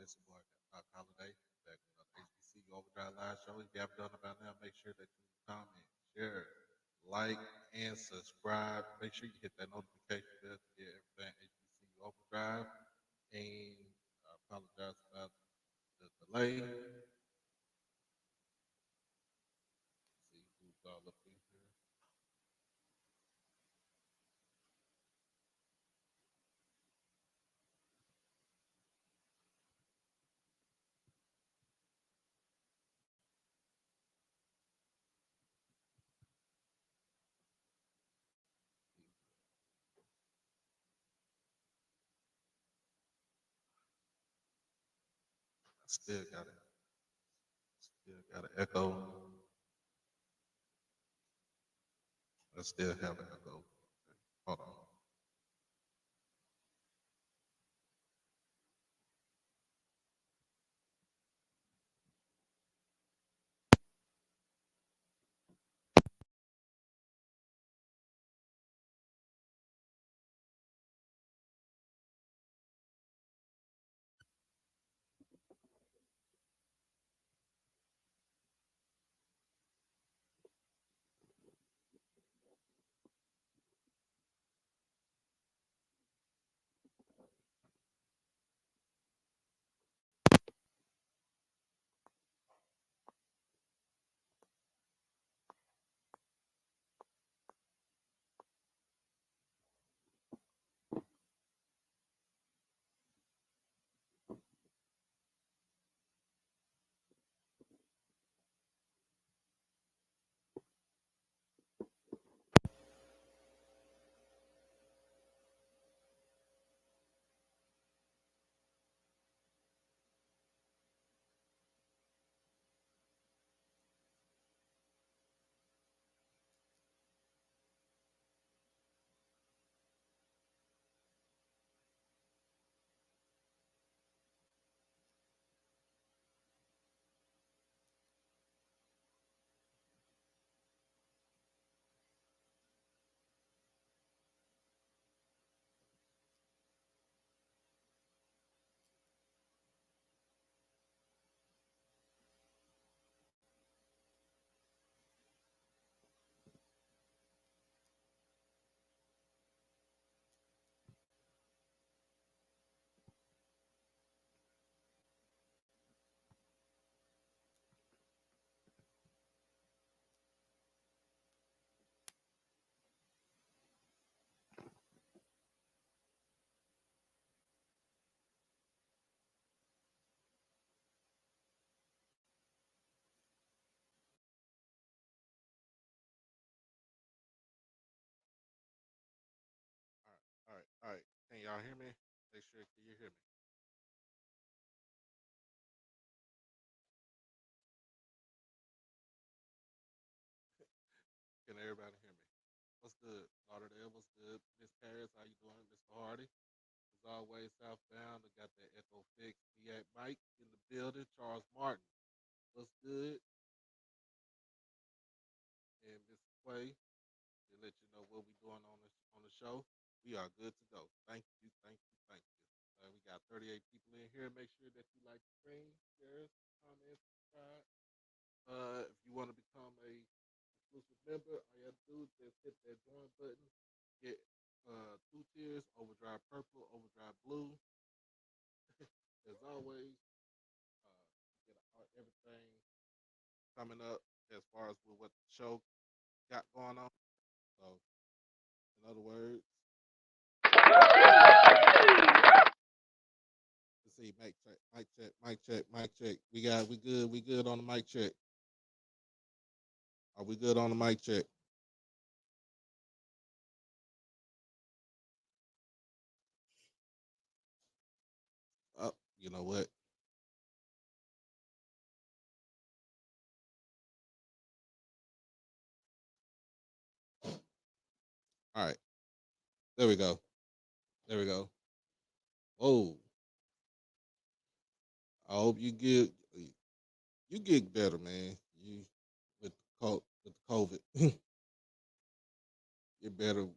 It's your boy Doc Holiday back with the HBCU OverDrive Live Show. If you haven't done it by now, make sure that you comment, share, like, and subscribe. Make sure you hit that notification bell to get everything HBCU OverDrive. And I apologize about the delay. See who's all up in here. I still got an echo. I still have an echo. Hold on. All right. Can y'all hear me? Make sure can you hear me? Can everybody hear me? What's good? Lauderdale, what's good? Miss Paris, how you doing? Mr. Hardy? As always, southbound. I got that Echo Fix. At Mike in the building. Charles Martin, what's good? And Miss Quay, to let you know what we doing on the show. We are good to go. Thank you, thank you, thank you. We got 38 people in here. Make sure that you like the stream, share, comment, subscribe. If you want to become a exclusive member, all you have to do is just hit that join button. Get two tiers: OverDrive Purple, OverDrive Blue. As always, get everything coming up as far as with what the show got going on. So, in other words, let's see, mic check, mic check, mic check, mic check. We good on the mic check. Are we good on the mic check? Oh, you know what? All right, there we go. There we go. Oh, I hope you get better, man. You with with the COVID. Get better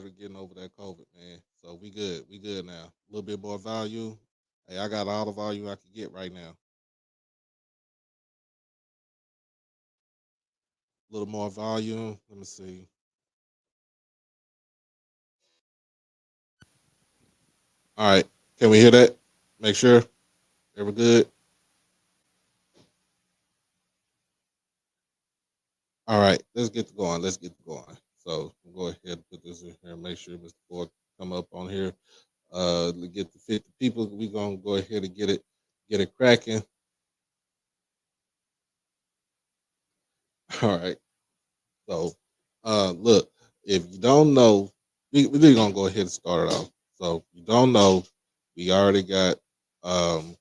getting over that COVID, man. So we good now. A little bit more value. Hey, I got all the volume I can get right now. A little more volume. Let me see. All right. Can we hear that? Make sure. Ever good? All right. Let's get to going. Let's get to going. So we'll go ahead and put this in here. Make sure Mr. Ford come up on here. To get the 50 people. We're gonna go ahead and get it cracking. All right. So look, if you don't know, we're gonna go ahead and start it off. So if you don't know, we already got um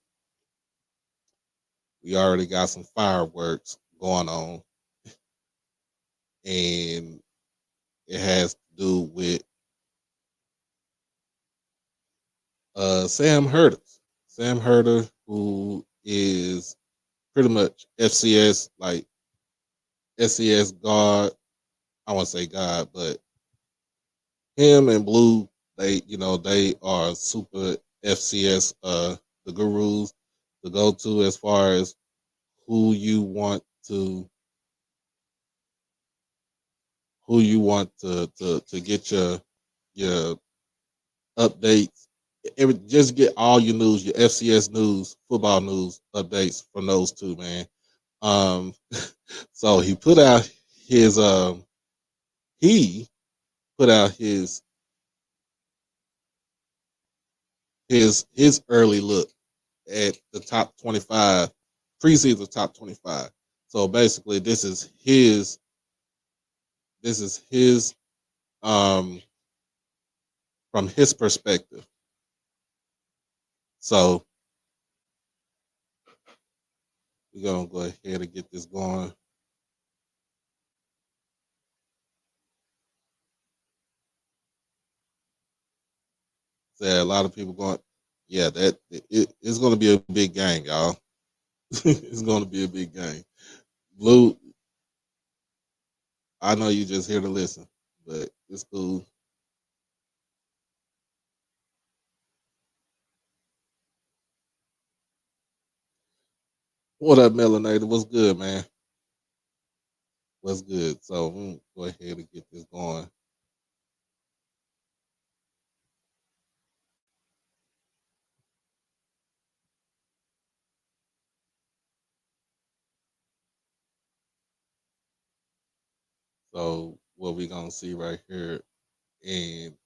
some fireworks going on, and it has to do with Sam Herder. Sam Herder, who is pretty much FCS, like SCS God. I won't say God, but him and Blue, they are super FCS, the gurus to go to as far as who you want to to get your updates. Just get all your news, your FCS news, football news updates from those two, man. Um, so his he put out his early look at the top 25 preseason top 25. So basically, this is his um from his perspective. So we're gonna go ahead and get this going. So a lot of people going, yeah, it's gonna be a big game, y'all. It's gonna be a big game. Blue, I know you just here to listen, but it's cool. What up, Melanator? What's good, man? What's good? So go ahead and get this going. So what we gonna see right here, and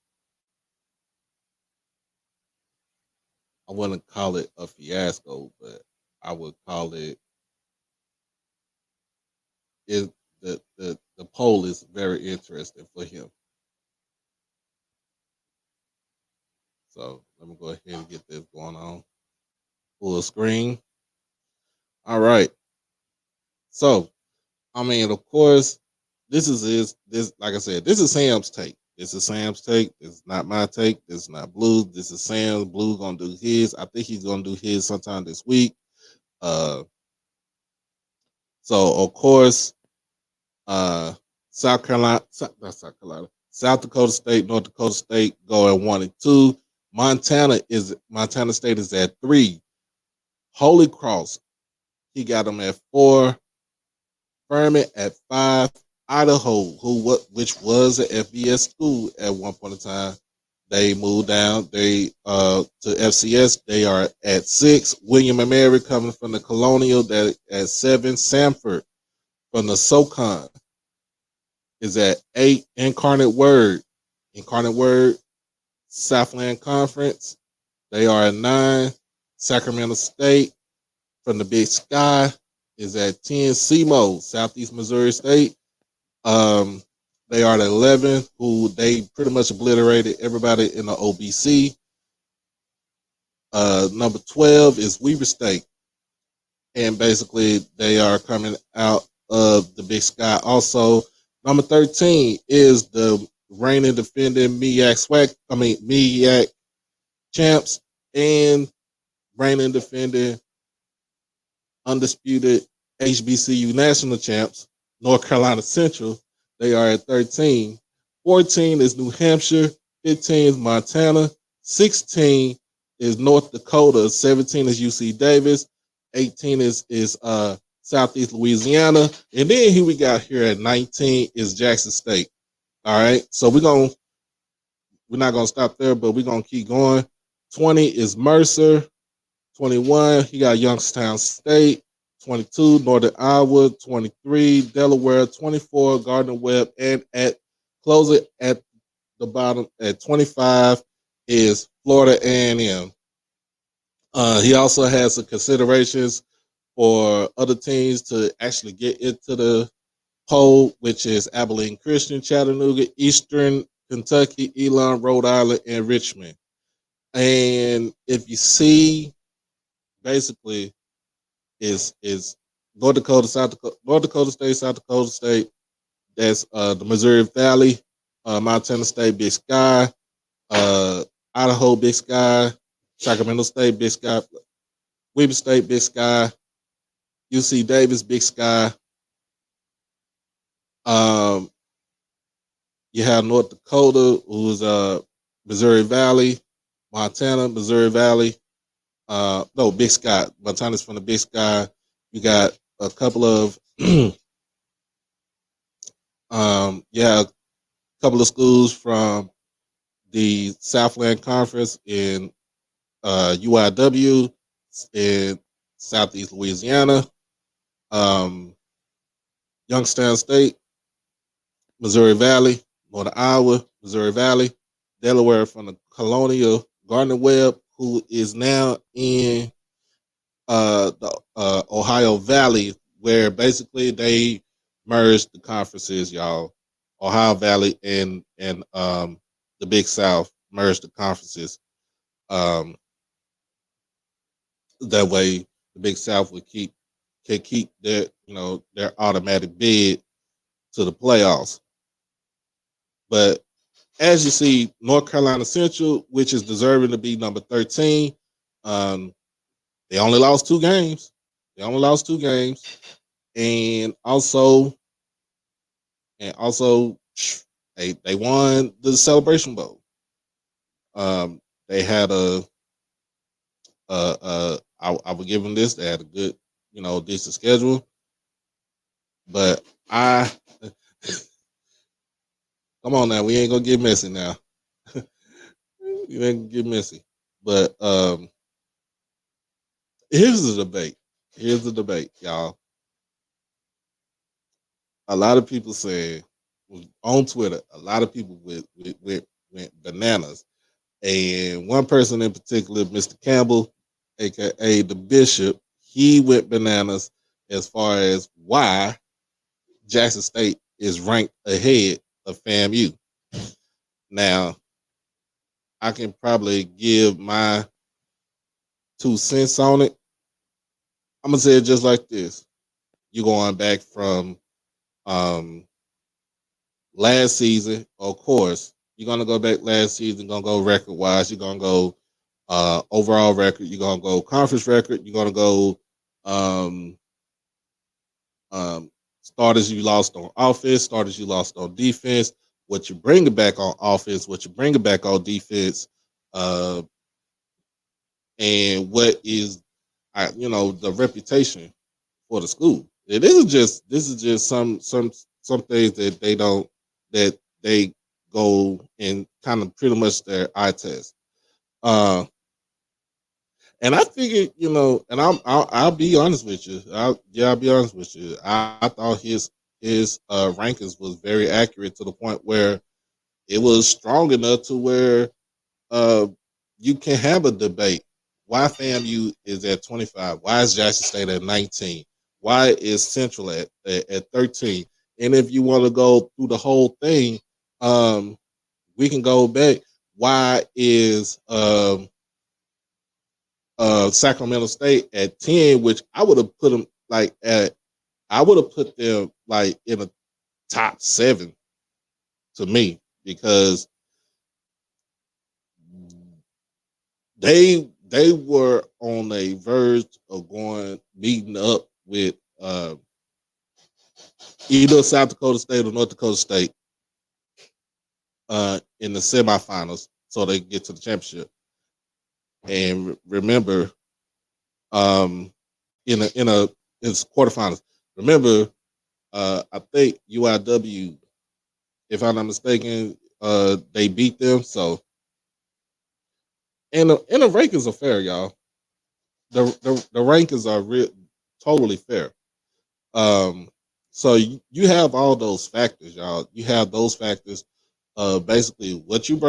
I wouldn't call it a fiasco, but I would call it the poll is very interesting for him. So let me go ahead and get this going on. Full screen. All right. So I mean, of course, this like I said, this is Sam's take. This is Sam's take. This is not my take. This is not Blue. This is Sam. Blue gonna do his. I think he's gonna do his sometime this week. Uh, so of course, uh, South Carolina, not South Carolina, South Dakota State, North Dakota State going 1-2. Montana State is at 3. Holy Cross, he got them at 4. Furman at 5. Idaho, which was an FBS school at one point in time, they moved down. They to FCS. They are at 6. William and Mary coming from the Colonial that at 7. Sanford from the SoCon is at 8. Incarnate Word, Southland Conference. They are at 9. Sacramento State from the Big Sky is at 10. SEMO, Southeast Missouri State. Um, they are at 11, who they pretty much obliterated everybody in the OBC. Number 12 is Weber State. And basically, they are coming out of the Big Sky. Also, number 13 is the reigning defending MEAC champs and reigning defending undisputed HBCU national champs, North Carolina Central. They are at 13. 14 is New Hampshire. 15 is Montana. 16 is North Dakota. 17 is UC Davis. 18 is Southeast Louisiana. And then here we got here at 19 is Jackson State. All right. So we're not gonna stop there, but we're gonna keep going. 20 is Mercer. 21, he got Youngstown State. 22, Northern Iowa. 23, Delaware. 24, Gardner Webb. And at close it at the bottom at 25 is Florida A&M. He also has some considerations for other teams to actually get into the poll, which is Abilene Christian, Chattanooga, Eastern Kentucky, Elon, Rhode Island, and Richmond. And if you see, basically, is North Dakota, North Dakota State, South Dakota State. That's the Missouri Valley, Montana State, Big Sky, Idaho, Big Sky, Sacramento State, Big Sky, Weber State, Big Sky, UC Davis, Big Sky. You have North Dakota, who's Missouri Valley, Montana, Missouri Valley. No, Big Sky. Montana's from the Big Sky. You got a couple of a couple of schools from the Southland Conference in UIW in Southeast Louisiana, Youngstown State, Missouri Valley, Northern Iowa, Missouri Valley, Delaware from the Colonial, Gardner Webb, who is now in the Ohio Valley, where basically they merged the conferences, y'all. Ohio Valley and the Big South merged the conferences. That way, the Big South can keep their automatic bid to the playoffs. But as you see, North Carolina Central, which is deserving to be number 13, they only lost 2 games. And also they won the Celebration Bowl. They had I would give them this. They had a good, decent schedule. But come on now, we ain't gonna get messy now. You ain't gonna get messy. But here's the debate. Y'all. A lot of people say on Twitter, a lot of people went bananas. And one person in particular, Mr. Campbell, aka the Bishop, he went bananas as far as why Jackson State is ranked ahead of FAMU. Now, I can probably give my 2 cents on it. I'm gonna say it just like this: you're going back from last season, of course. You're gonna go back last season. Gonna go record wise. You're gonna go overall record. You're gonna go conference record. You're gonna go starters you lost on offense, starters you lost on defense, what you bring back on offense, what you bring back on defense, and what is the reputation for the school. This is just some things that they go and kind of pretty much their eye test. And I figured, and I'll be honest with you. I'll be honest with you. I thought his rankings was very accurate to the point where it was strong enough to where you can have a debate. Why FAMU is at 25? Why is Jackson State at 19? Why is Central at 13? And if you want to go through the whole thing, we can go back. Why is Sacramento State at 10, which I would have put them in a top 7 to me, because they were on a verge of meeting up with either South Dakota State or North Dakota State in the semifinals so they can get to the championship. And remember, um, in it's quarterfinals. Remember, I think UIW, if I'm not mistaken, they beat them. So, and the rankings are fair, y'all. The rankings are totally fair. Um, so you have all those factors, y'all. You have those factors. Basically, what you're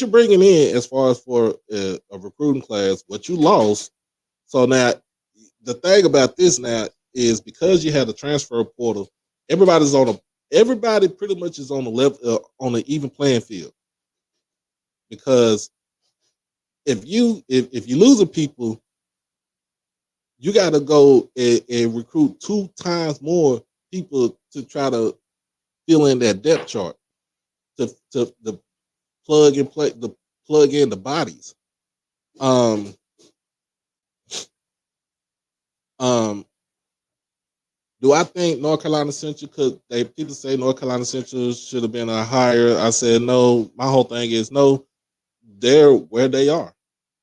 bringing in as far as for a recruiting class, what you lost. So now, the thing about this now is because you had the transfer portal, everybody's on a everybody pretty much is on the level on an even playing field because if you losing people, you got to go and recruit 2 times more people to try to fill in that depth chart to the plug in the bodies. Um um do I think North Carolina Central could they people say North Carolina Central should have been a higher? I said no. My whole thing is no, they're where they are.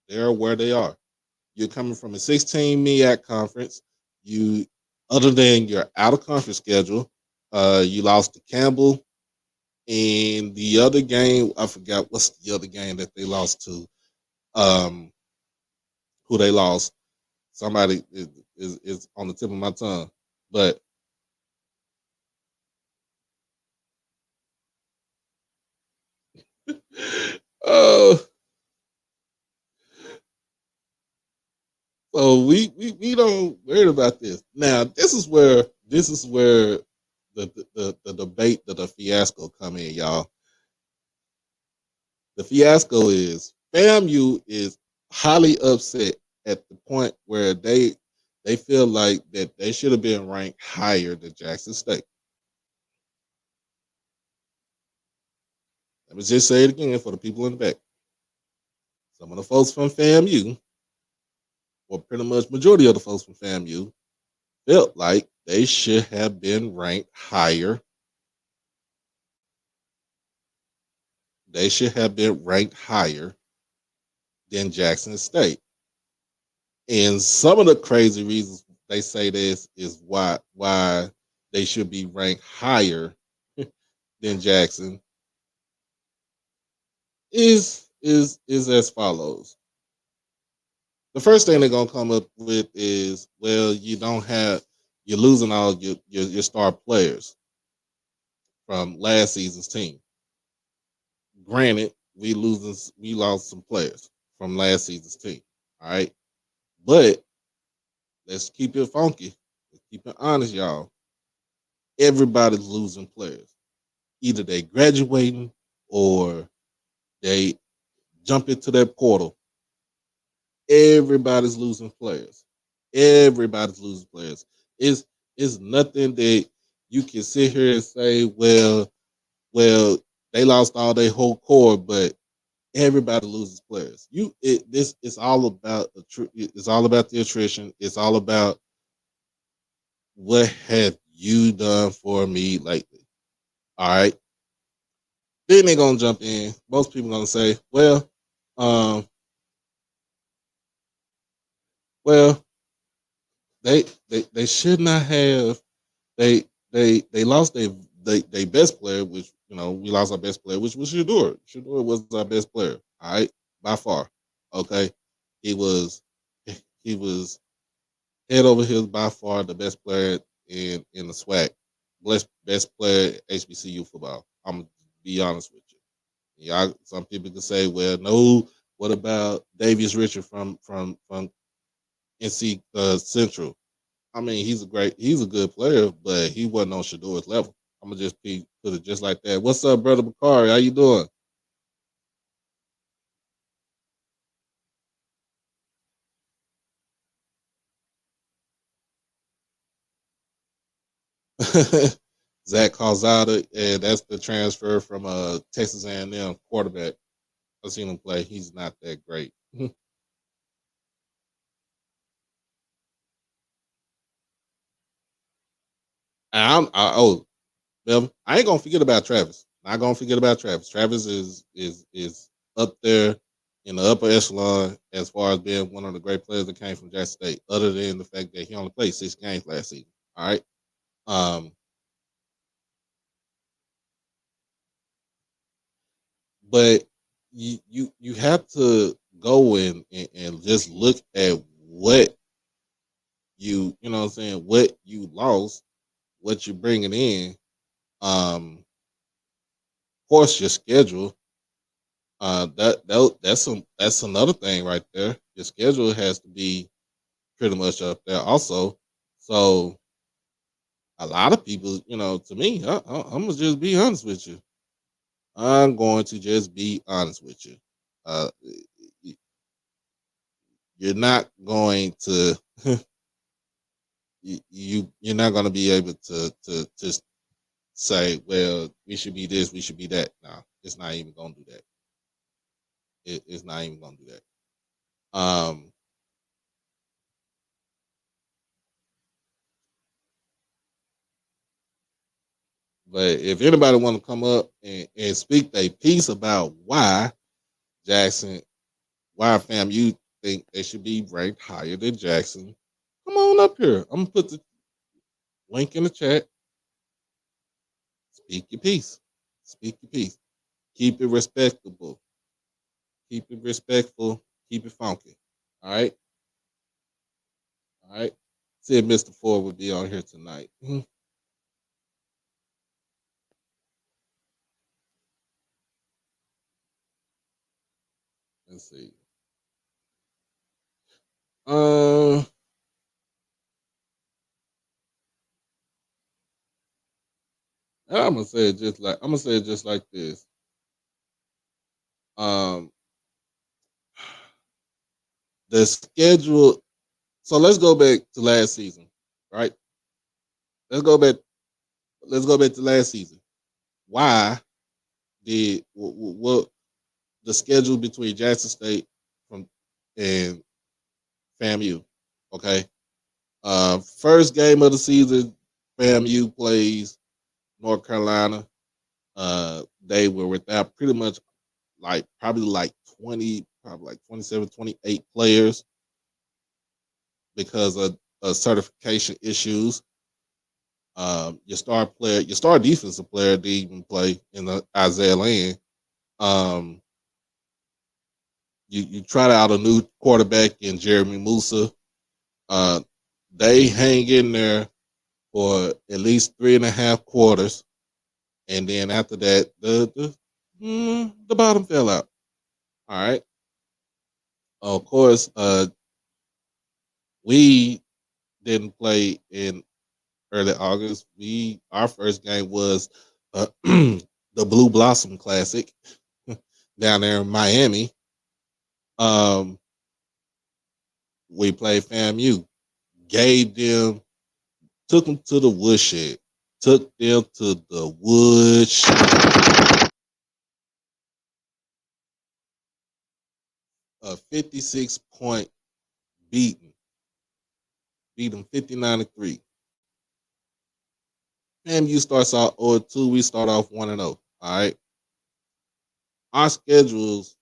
They're where they are. You're coming from a 16 MEAC conference. You other than your out of conference schedule, you lost to Campbell. And the other game, I forgot what's the other game that they lost to. Um, who they lost? Somebody is on the tip of my tongue, but uh, so we don't worry about this. Now this is where the debate that the fiasco come in, y'all. The fiasco is FAMU is highly upset at the point where they feel like that they should have been ranked higher than Jackson State. Let me just say it again for the people in the back. Some of the folks from FAMU, or pretty much majority of the folks from FAMU, felt like they should have been ranked higher. They should have been ranked higher than Jackson State. And some of the crazy reasons they say this is why they should be ranked higher than Jackson is as follows. The first thing they're gonna come up with is, well, you're losing all your star players from last season's team. Granted, we lost some players from last season's team. All right. But let's keep it funky. Let's keep it honest, y'all. Everybody's losing players. Either they graduating or they jump into that portal. Everybody's losing players. Everybody's losing players. It's nothing that you can sit here and say, well, they lost all their whole core, but everybody loses players. This it's all about it's all about the attrition. It's all about what have you done for me lately. All right. Then they're gonna jump in. Most people gonna say, um, well, they should not have they lost they best player, which we lost our best player, which was Shador. Shador was our best player, all right, by far. Okay, he was he was head over heels by far the best player in the Swac, best player HBCU football. I'm gonna be honest with you. Yeah, some people could say, well, no. What about Davius Richard from NC Central? I mean, he's a good player, but he wasn't on Shador's level. I'm gonna just put it just like that. What's up, brother Bakari? How you doing? Zach Calzada, and that's the transfer from Texas A&M quarterback. I've seen him play. He's not that great. Oh, Melvin, I ain't gonna forget about Travis. Not gonna forget about Travis. Travis is up there. in the upper echelon as far as being one of the great players that came from Jackson State, other than the fact that he only played 6 games last season. All right. Um, but you have to go and just look at what you know what I'm saying, what you lost, what you're bringing in. Of course, your schedule. That's another thing right there. Your schedule has to be pretty much up there also. So a lot of people, to me, I'm gonna just be honest with you. I'm going to just be honest with you. Uh, you're not going to you're not going to be able to just say, well, we should be this, we should be that. No, it's not even going to do that. It's not even going to do that. But if anybody want to come up and speak their piece about why Jackson, why fam you think they should be ranked higher than Jackson, come on up here. I'm gonna put the link in the chat. Speak your piece. Speak your piece. Keep it respectable. Keep it respectful. Keep it funky. All right. All right. Said Mr. Ford would be on here tonight. Let's see. Uh, I'm gonna say it just like this. Um, the schedule. So let's go back to last season, right? Let's go back. Let's go back to last season. Why did what the schedule between Jackson State from and FAMU? Okay. First game of the season, FAMU plays North Carolina. They were without pretty much probably like 20, probably like 27, 28 players because of certification issues. Your star defensive player didn't even play in the Isaiah Land. Um, you tried out a new quarterback in Jeremy Musa. Uh, they hang in there for at least 3.5 quarters, and then after that, the bottom fell out. All right. Of course, we didn't play in early August. Our first game was the Blue Blossom Classic down there in Miami. Um, we played FAMU, gave them, took them to the woodshed, took them to the woodshed. A 56-point beating, beat them 59-3. FAMU starts out 0-2. We start off 1-0. All right. Our schedules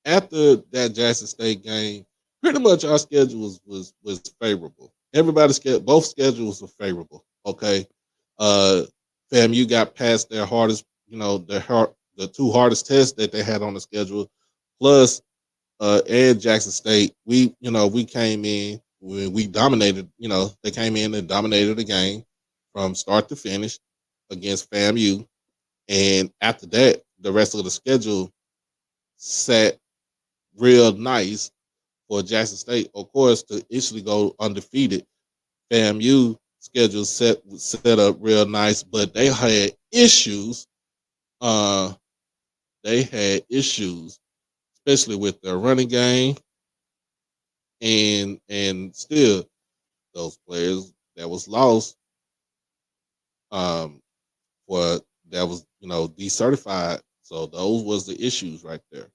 after that Jackson State game, pretty much our schedule was favorable. Everybody's both schedules were favorable. Okay, uh, FAMU got past their hardest, the two hardest tests that they had on the schedule. Plus, and Jackson State, we came in, we dominated. They came in and dominated the game from start to finish against FAMU, and after that, the rest of the schedule sat real nice for Jackson State, of course, to easily go undefeated. FAMU schedule set up real nice, but they had issues. Uh, they had issues, especially with their running game, and still those players that was lost, um, for that was decertified. So those was the issues right there.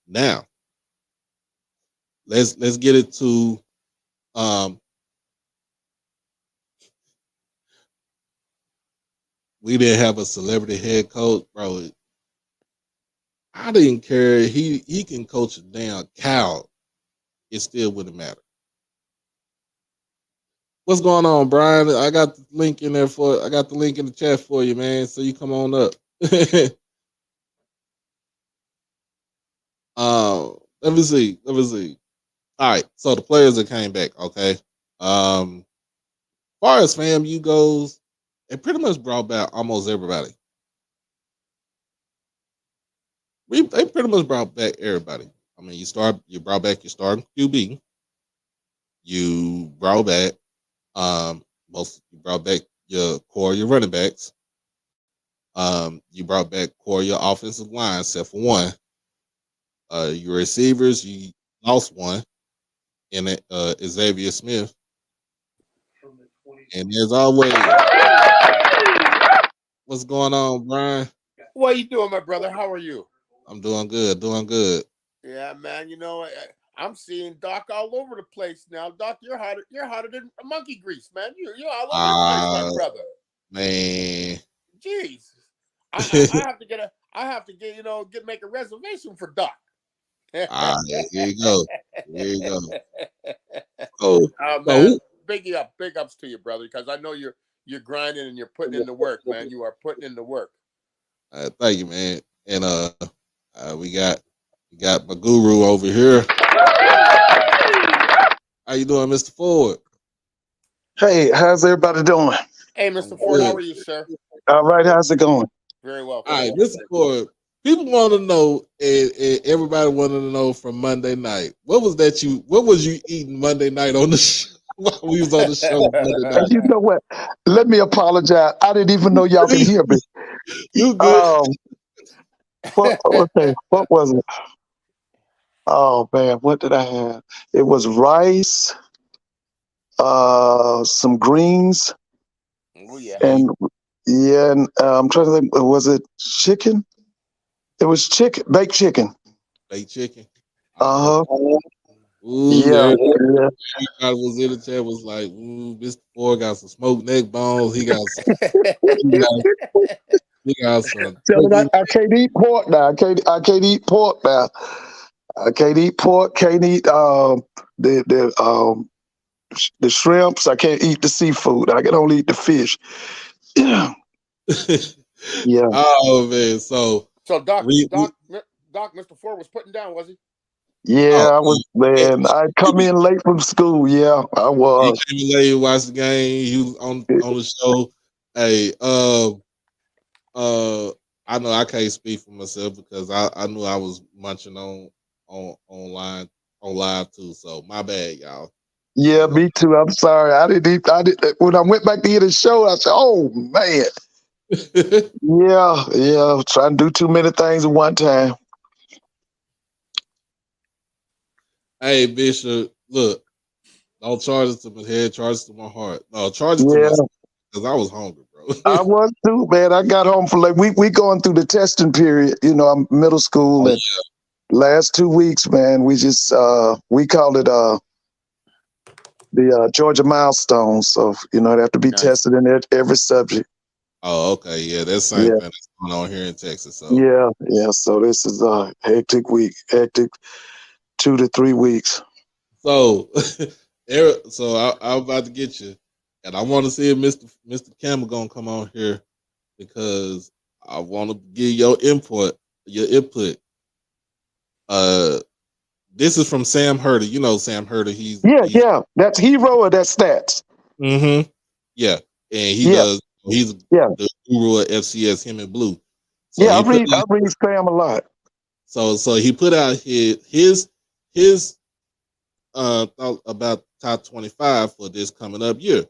Now let's get it to um, we didn't have a celebrity head coach, bro. I didn't care. He can coach a damn cow. It still wouldn't matter. What's going on, Brian? I got the link in there I got the link in the chat for you, man. So you come on up. Let me see. All right. So the players that came back, okay. Far as FAMU goes, it pretty much brought back almost everybody. They pretty much brought back everybody. I mean, you brought back your starting QB. You brought back you brought back your core, your running backs. You brought back core your offensive line, except for one. Your receivers, you lost one in it, Xavier Smith. And as always, what's going on, Brian? What you doing, my brother? How are you? I'm doing good. Yeah, man. You know, I'm seeing Doc all over the place now. Doc, you're hotter than monkey grease, man. You're all over the place, my brother. Man. Jeez. I have to make a reservation for Doc. Here you go. Oh man, big ups to you, brother, because I know you're grinding and you're putting in the work, man. You are putting in the work. Thank you, man. And we got my guru over here. How you doing, Mr. Ford? Hey, how's everybody doing? Hey, Mr. Ford, how are you, sir? All right, how's it going? Very well. All right, Mr. Ford. People want to know, and everybody wanted to know from Monday night. What was you eating Monday night on the show? While we was on the show Monday night? You know what? Let me apologize. I didn't even know y'all could hear me. You good? What was it? Oh man, what did I have? It was rice, some greens. Oh yeah. And I'm trying to think. Was it chicken? It was chicken, baked chicken. Baked chicken. Ooh, yeah. Everybody was in the chat was like, Mr. Ford got some smoked neck bones. He got some. I can't eat pork now. I can't eat pork now. I can't eat pork. Can't eat the shrimps. I can't eat the seafood. I can only eat the fish. Yeah. Oh man. So Doc, Mr. Ford was putting down, was he? Yeah, I was, man. I come in late from school. Yeah, I was. He came in late, watched the game. He was on the show. Hey, I know I can't speak for myself because I knew I was munching on live too. So my bad, y'all. Yeah, me too. I'm sorry. I didn't. When I went back to hear the show, I said, "Oh man." Yeah. Trying to do too many things at one time. Hey, Bishop, look, don't charge it to my head, charge it to my heart. No, charge it to myself because I was hungry, bro. I was too, man. I got home from we going through the testing period. You know, I'm middle school, and last 2 weeks, man, we just we call it the Georgia milestones. So they have to be tested in every subject. Oh, okay, yeah, that's the same thing that's going on here in Texas. So yeah. So this is a hectic 2 to 3 weeks. So, Eric, I'm about to get you, and I want to see if Mr. Campbell gonna come on here because I want to give your input. This is from Sam Herder. You know Sam Herder. He's That's Hero or that's Stats. Mm-hmm. Yeah, and he's the guru of FCS, him and Blue. So I read Sam a lot. So he put out his thought about top 25 for this coming up year,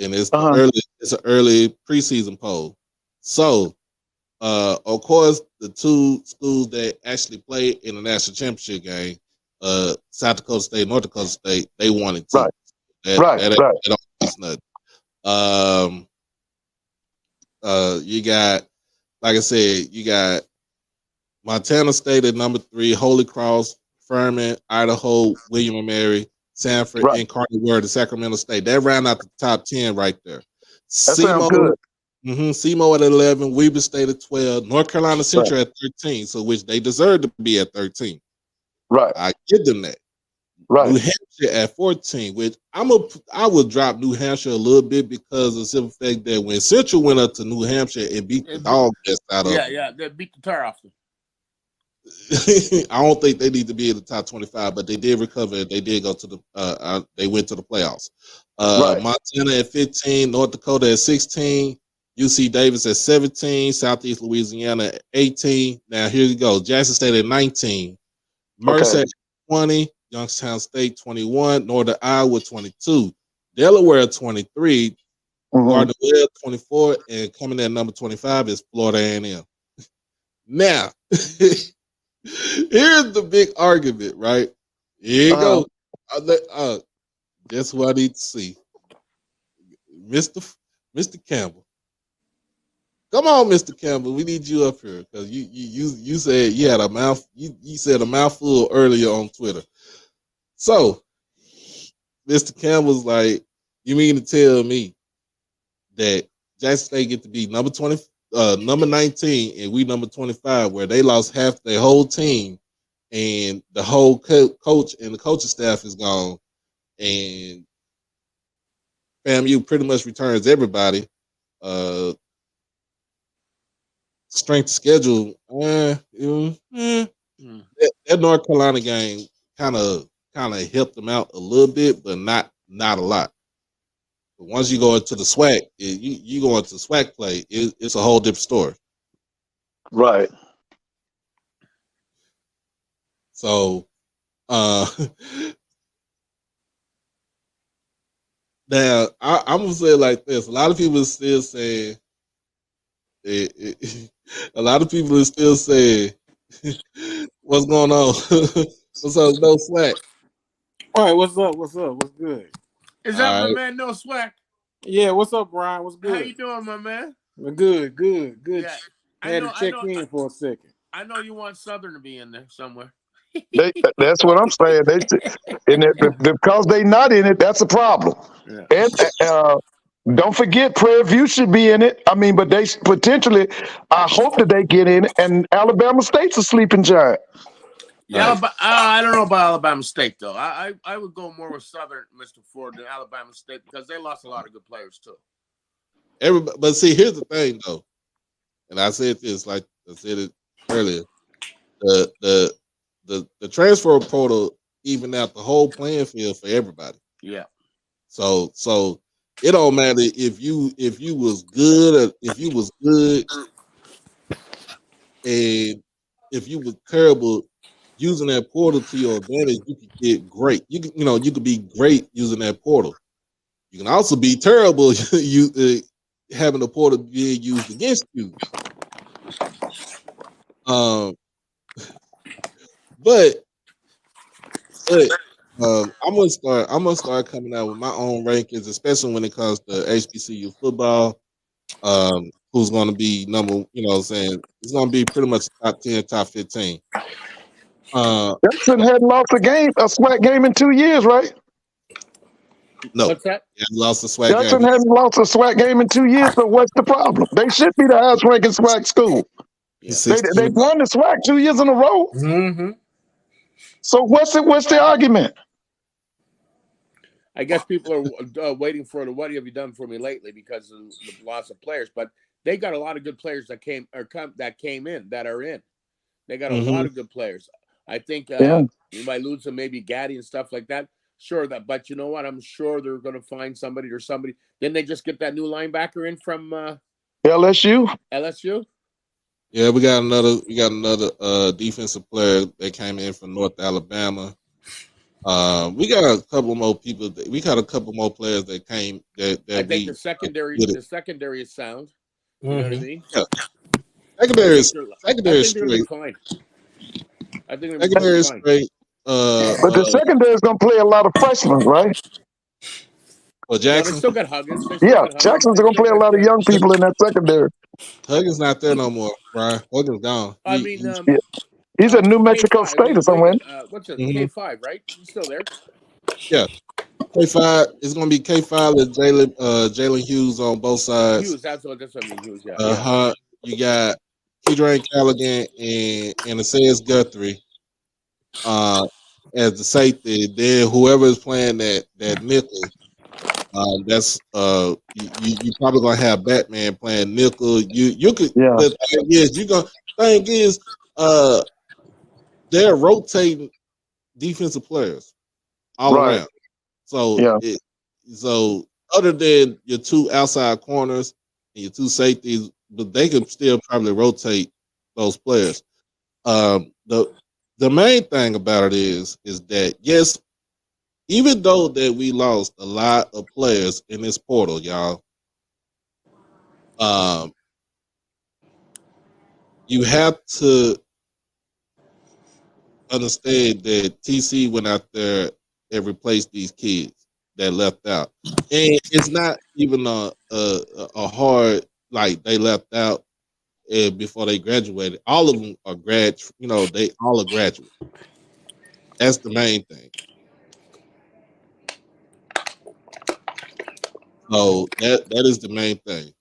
and it's an early preseason poll. So, of course, the two schools that actually played in the national championship game, South Dakota State, North Dakota State, they won it too. That don't miss nothing. You got, like I said, you got Montana State at number 3, Holy Cross, Furman, Idaho, William and Mary, Sanford, and Carter Word, the Sacramento State. That round out the top 10 right there. That sounds good. SEMO at 11, Weber State at 12, North Carolina Central Right. at 13, so which they deserve to be at 13. Right. I give them that. Right. New Hampshire at 14, which I would drop New Hampshire a little bit because of the simple fact that when Central went up to New Hampshire and beat the dog best out of them, Yeah, they beat the tar off them. I don't think they need to be in the top 25, but they did recover. They did go to the they went to the playoffs. Right. Montana at 15, North Dakota at 16, UC Davis at 17, Southeast Louisiana at 18. Now here you go. Jackson State at 19, Mercer at 20, Youngstown State 21, Northern Iowa 22, Delaware at 23, Gardner Webb 24, and coming in at number 25 is Florida A&M. Now, here's the big argument, right? Here you go. That's what I need to see. Mr. Campbell. Come on, Mr. Campbell. We need you up here because you said you had a mouth. You said a mouthful earlier on Twitter. So, Mr. Campbell's like, you mean to tell me that Jackson State get to be number 19, and we number 25, where they lost half their whole team, and the whole coach and the coaching staff is gone, and FAMU pretty much returns everybody. Strength schedule, that North Carolina game kind of helped them out a little bit, but not a lot. But once you go into the SWAC, you go into SWAC play, it's a whole different story. Right. So, now I'm gonna say it like this: a lot of people are still saying, a lot of people are still saying, "What's going on? What's up? No SWAC." All right, what's up? What's good? Is that my man, No Swac? Yeah, what's up, Brian? What's good? How you doing, my man? Good. Yeah, Had to check in for a second. I know you want Southern to be in there somewhere. That's what I'm saying. Because they not in it, that's a problem. Yeah. And don't forget, Prairie View should be in it. I mean, but they potentially, I hope that they get in it. And Alabama State's a sleeping giant. Yeah, but I don't know about Alabama State though. I would go more with Southern, Mr. Ford, than Alabama State because they lost a lot of good players too. But see, here's the thing though, and I said this like I said it earlier. The transfer portal even out the whole playing field for everybody. Yeah. So it don't matter if you was good or if you was good, and if you was terrible. Using that portal to your advantage, you could get great. You could be great using that portal. You can also be terrible having the portal being used against you. But I'm gonna start coming out with my own rankings, especially when it comes to HBCU football. Who's going to be number? Saying it's going to be pretty much top 10, top 15. Jackson hadn't lost a SWAC game in 2 years, right? No. What's that? Yeah, lost a SWAC Jackson game. hasn't lost a SWAC game in 2 years, so what's the problem? They should be the highest ranking SWAC school. Yeah. They won the SWAC 2 years in a row. Mm-hmm. So what's the argument? I guess people are waiting for the "What have you done for me lately?" because of the loss of players, but they got a lot of good players that came in that are in. They got a lot of good players. I think you might lose some, maybe Gaddy and stuff like that. Sure, but you know what? I'm sure they're going to find somebody or somebody. Didn't they just get that new linebacker in from LSU? LSU? Yeah, we got another defensive player that came in from North Alabama. We got a couple more people. We got a couple more players that came. I think the secondary is sound. You know what I mean? Yeah. Secondary is straight. Fine. I think secondary is straight. But the secondary is going to play a lot of freshmen, right? Well, Jackson. They still got Huggins. Jackson's going to play a lot of young people in that secondary. Huggins not there no more, Brian. Huggins gone. He's at New Mexico State or somewhere. What's it? K5, right? He's still there. Yeah. K5. It's gonna be K5 and Jalen Hughes on both sides. Hughes, that's what I mean. Hughes, yeah. You got Keydrane Callaghan and Asayas Guthrie as the safety. Then whoever is playing that nickel, that's you probably gonna have Batman playing nickel. You could Yeah. the thing is they're rotating defensive players all Right. around. So Yeah. so other than your two outside corners and your two safeties, but they can still probably rotate those players. The main thing about it is that yes, even though that we lost a lot of players in this portal, y'all, um, you have to understand that TC went out there and replaced these kids that left out, and it's not even a hard like they left out before they graduated. All of them are they all are graduates. That's the main thing. So that is the main thing.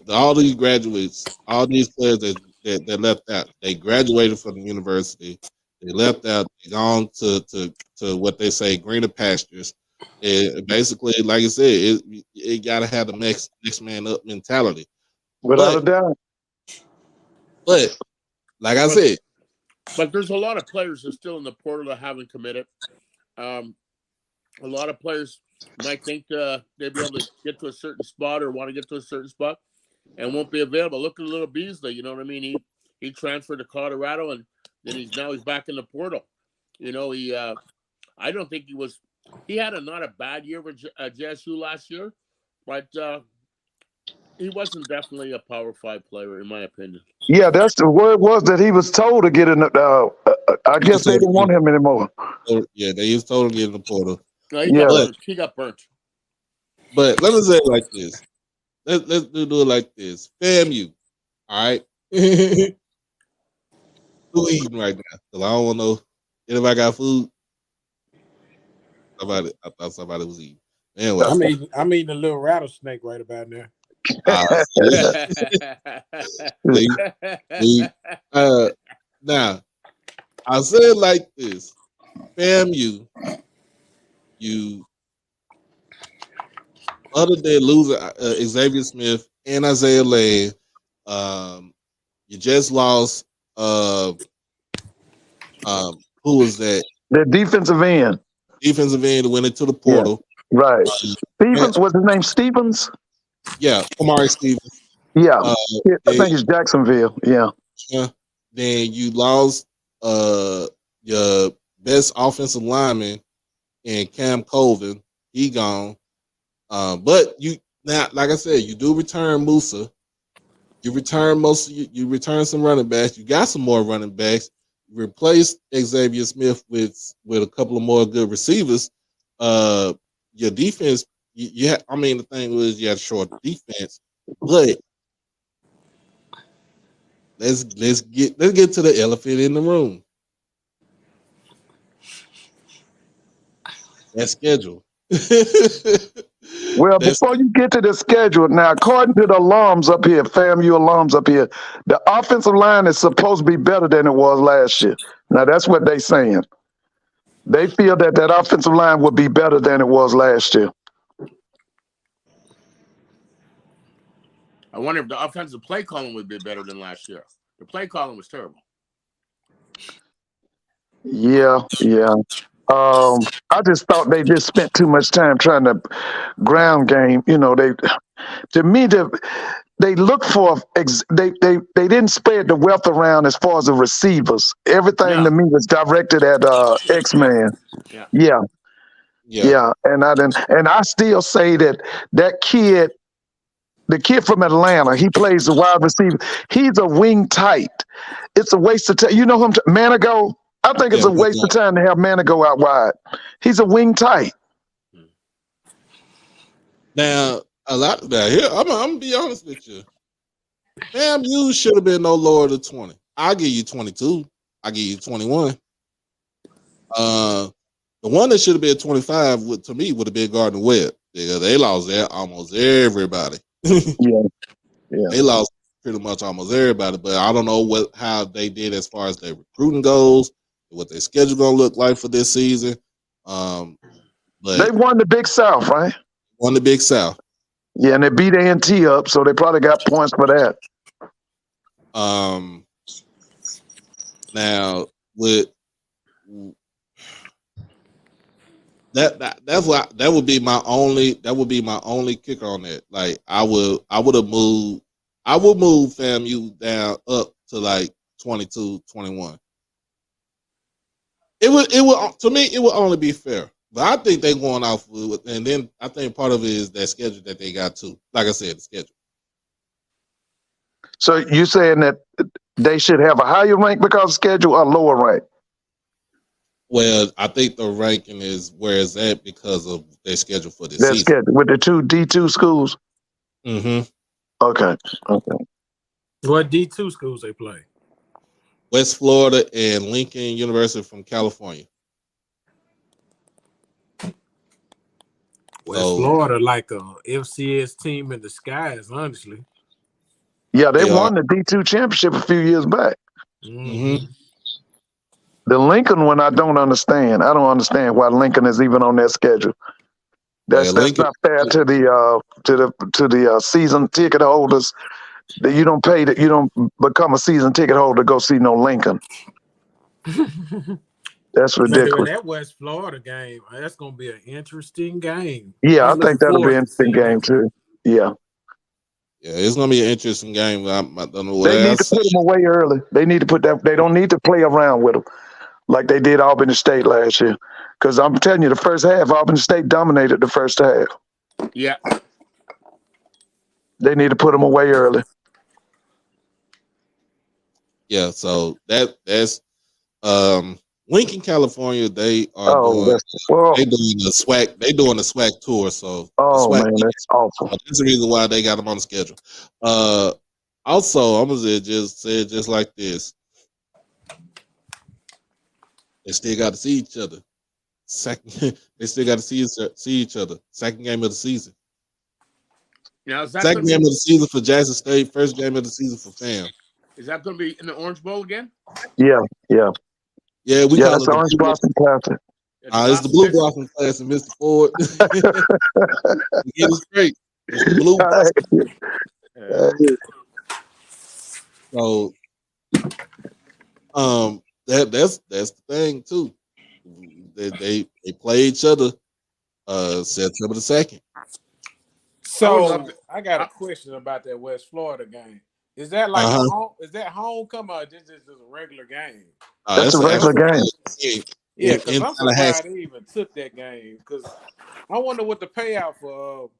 All these graduates, all these players that left out, they graduated from the university. They left out. They gone to what they say greener pastures. And basically, like I said, it got to have the next man up mentality. Without a But doubt. like I said, but there's a lot of players that are still in the portal that haven't committed. A lot of players might think they'll be able to get to a certain spot or want to get to a certain spot and won't be available. Look at little Beasley, you know what I mean? He transferred to Colorado and then he's back in the portal. You know, I don't think he had not a bad year with JSU last year, but he wasn't definitely a Power 5 player in my opinion. Yeah, that's the word was that he was told to get in the I guess they didn't want him anymore. Yeah, they used told to get in the portal. No, he got burnt. But let me say it like this. Let's do it like this. FAMU, all right? Who eating right now? Because I don't want to know. Anybody got food? I thought somebody was eating. Anyway. I'm eating a little rattlesnake right about now. Now, I say it like this. FAMU, you other than losing Xavier Smith and Isaiah Lane, you just lost who was that? The defensive end. Defensive end went into the portal. Yeah, right. Stevens, what's his name? Stevens? Yeah, Omari Stevens. Yeah. I think it's Jacksonville. Yeah. Then you lost your best offensive lineman in Cam Colvin. He gone. But you now, like I said, you do return Musa. You return you return some running backs. You got some more running backs. You replaced Xavier Smith with a couple of more good receivers. Your defense, the thing was you had a short defense, but let's get to the elephant in the room. That schedule. Well, before you get to the schedule, now, according to the alums up here, FAMU alums up here, the offensive line is supposed to be better than it was last year. Now, that's what they're saying. They feel that offensive line would be better than it was last year. I wonder if the offensive play calling would be better than last year. The play calling was terrible. Yeah. I just thought they just spent too much time trying to ground game. You know, they look for they didn't spread the wealth around as far as the receivers. Everything to me was directed at X-Man. Yeah. And I still say that kid, the kid from Atlanta, he plays the wide receiver. He's a wing tight. It's a waste of time. You know him, Manigo? I think it's a waste of time to have Manigo out wide. He's a wing tight. Now, a lot of that here, I'm gonna be honest with you. Damn, you should have been no lower than 20. I'll give you 22. I'll give you 21. The one that should have been 25 to me would have been Gardner Webb. They lost almost everybody. Yeah. They lost pretty much almost everybody, but I don't know how they did as far as their recruiting goes, what their schedule gonna look like for this season. But they won the Big South, right? Won the Big South. Yeah, and they beat A&T up, so they probably got points for that. Now with that's what that would be my only kicker on that. Like I would move FAMU down up to like 22, 21. It would to me it would only be fair. But I think they're going off with, and then I think part of it is that schedule that they got too. Like I said, the schedule. So you saying that they should have a higher rank because of schedule or lower rank? Well, I think the ranking is where it's at because of their schedule for this Their season. schedule with the two D2 schools? Mm-hmm. Okay. What D2 schools they play? West Florida and Lincoln University from California. West Florida like a FCS team in disguise, honestly. Yeah, they won the D2 championship a few years back. Mm-hmm. The Lincoln one, I don't understand. I don't understand why Lincoln is even on their schedule. That's not fair to the season ticket holders. That you don't pay that you don't become a season ticket holder to go see no Lincoln. That's ridiculous. That West Florida game, that's gonna be an interesting game. Yeah, I think that'll be an interesting game too. Yeah. Yeah, it's gonna be an interesting game. I don't know what they need to put them away early. They need to put that. They don't need to play around with them like they did Albany State last year. Because I'm telling you, the first half, Albany State dominated the first half. Yeah. They need to put them away early. Yeah, so that's Lincoln, California. They are doing the SWAC. They doing the SWAC tour. So man, that's awful. That's the reason why they got them on the schedule. Also, I'm gonna just say it just like this. They still got to see each other. They still got to see each other. Second game of the season. Now, second game of the season for Jackson State. First game of the season for FAM. Is that going to be in the Orange Bowl again? Yeah. We call it's it Orange Blossom Classic. It's the Blue Blossom Classic, Mr. Ford. Get it straight. It's the Blue Blossom. So, that's the thing too. They play each other September the 2nd. So I got a question about that West Florida game. Is that like is that homecoming or this is a regular game? That's a regular game. Yeah, because I'm surprised they even took that game. Because I wonder what the payout for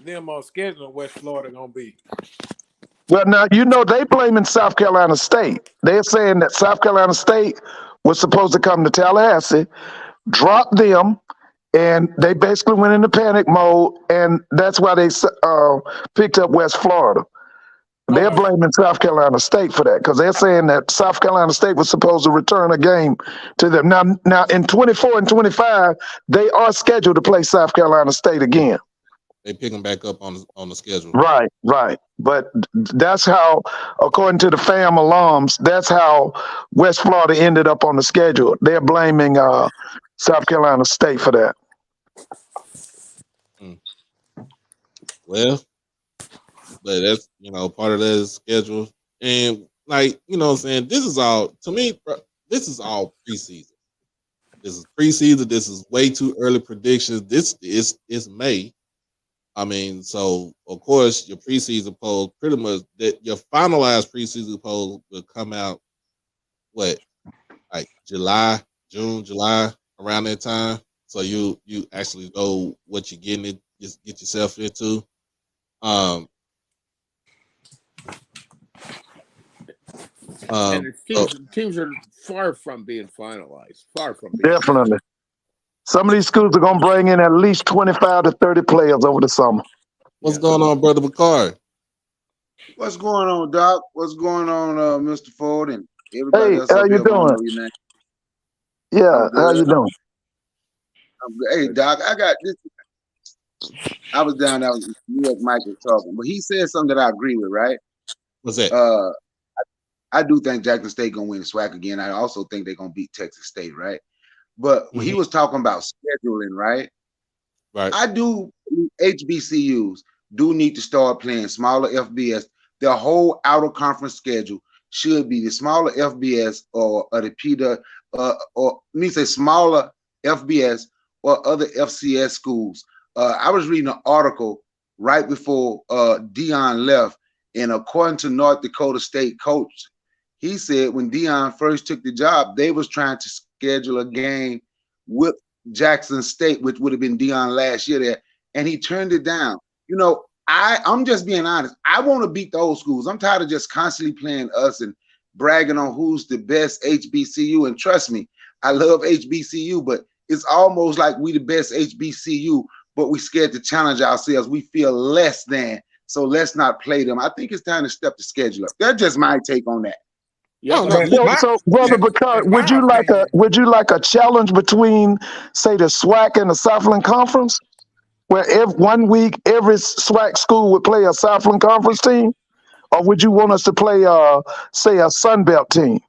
them on scheduling West Florida gonna be. Well, now they blaming South Carolina State. They're saying that South Carolina State was supposed to come to Tallahassee, drop them, and they basically went into panic mode, and that's why they picked up West Florida. They're blaming South Carolina State for that because they're saying that South Carolina State was supposed to return a game to them. Now in 24 and 25, they are scheduled to play South Carolina State again. They pick them back up on the schedule. Right. But that's how, according to the FAM alums, that's how West Florida ended up on the schedule. They're blaming South Carolina State for that. Well, but that's part of that schedule, and what I'm saying, this is all to me. This is all preseason. This is preseason. This is way too early predictions. This is May. I mean, so of course your preseason poll, pretty much that your finalized preseason poll will come out July, around that time. So you actually know what you're getting it, just get yourself into. And the teams are far from being finalized. Definitely. Some of these schools are going to bring in at least 25 to 30 players over the summer. What's going on, Brother Bakari? What's going on, Doc? What's going on, Mr. Ford and everybody else? How you doing? Yeah, how you doing? Hey, Doc, I got this. I was down there, me and Mike was talking, but he said something that I agree with, right? What's that? I do think Jackson State gonna win the SWAC again. I also think they're gonna beat Texas State, right? But when he was talking about scheduling, right? Right. I do HBCUs do need to start playing smaller FBS. Their whole outer conference schedule should be the smaller FBS or the PETA or let me say smaller FBS or other FCS schools. I was reading an article right before Dion left, and according to North Dakota State coach, he said when Dion first took the job, they was trying to schedule a game with Jackson State, which would have been Dion last year there, and he turned it down. You know, I'm just being honest. I want to beat those schools. I'm tired of just constantly playing us and bragging on who's the best HBCU. And trust me, I love HBCU, but it's almost like we the best HBCU, but we scared to challenge ourselves. We feel less than, so let's not play them. I think it's time to step the schedule up. That's just my take on that. Yeah, so brother, because would you like a challenge between, say, the SWAC and the Southland Conference, where every 1 week every SWAC school would play a Southland Conference team, or would you want us to play, say, a Sun Belt team?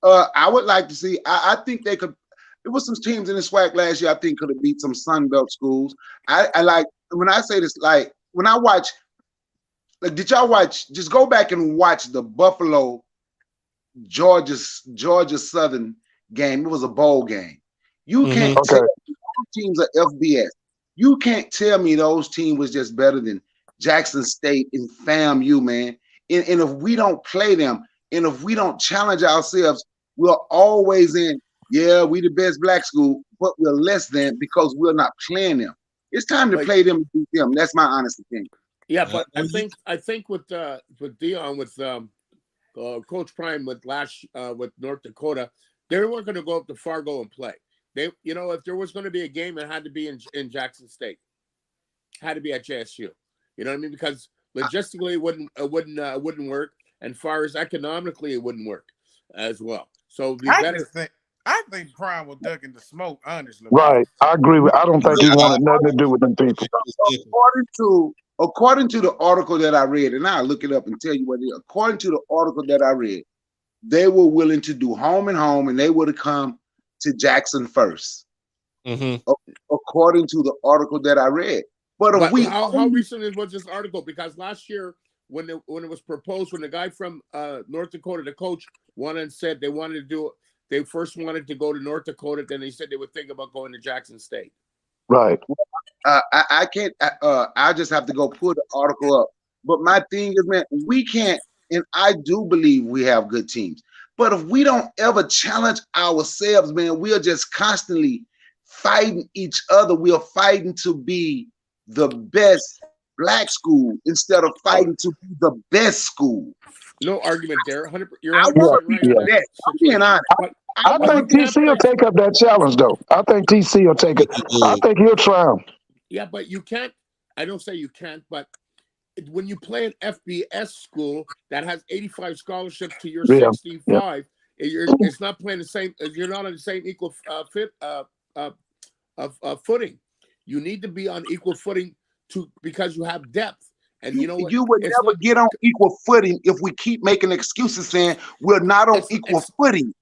I would like to see. I think they could. There was some teams in the SWAC last year I think could have beat some Sun Belt schools. I like when I say this, like when I watch. Like, did y'all watch? Just go back and watch the Buffalo Georgia Southern game. It was a bowl game. You can't tell me those teams are FBS. You can't tell me those teams was just better than Jackson State and FAMU, man. And if we don't play them, and if we don't challenge ourselves, we're always in, yeah, we the best black school, but we're less than because we're not playing them. It's time to play them and beat them. That's my honest opinion. Yeah, but I think with Dion, with Coach Prime with North Dakota, they weren't going to go up to Fargo and play. They, if there was going to be a game, it had to be in Jackson State, had to be at JSU. You know what I mean? Because logistically, it wouldn't work, and far as economically, it wouldn't work as well. So I think Prime was ducking the smoke, honestly. Right, I agree. I don't think he wanted nothing to do with them people. According to the article that I read, and I'll look it up and tell you what it is. According to the article that I read, they were willing to do home and home, and they would have come to Jackson first. According to the article that I read. But how recent was this article? Because last year, when it was proposed, when the guy from North Dakota, the coach, said they wanted to do it, they first wanted to go to North Dakota, then they said they would think about going to Jackson State. Right. I can't. I just have to go pull the article up. But my thing is, man, we can't. And I do believe we have good teams. But if we don't ever challenge ourselves, man, we are just constantly fighting each other. We are fighting to be the best black school instead of fighting to be the best school. No argument there. 100%. You're 100% right. I'm being honest. I think TC will take up that challenge, though. I think TC will take it. I think he'll try them. Yeah, but you can't. I don't say you can't, but when you play an FBS school that has 85 scholarships to your 65, it's not playing the same. You're not on the same equal footing. You need to be on equal footing because you have depth. And you know what? You would never get on equal footing if we keep making excuses saying we're not on equal footing.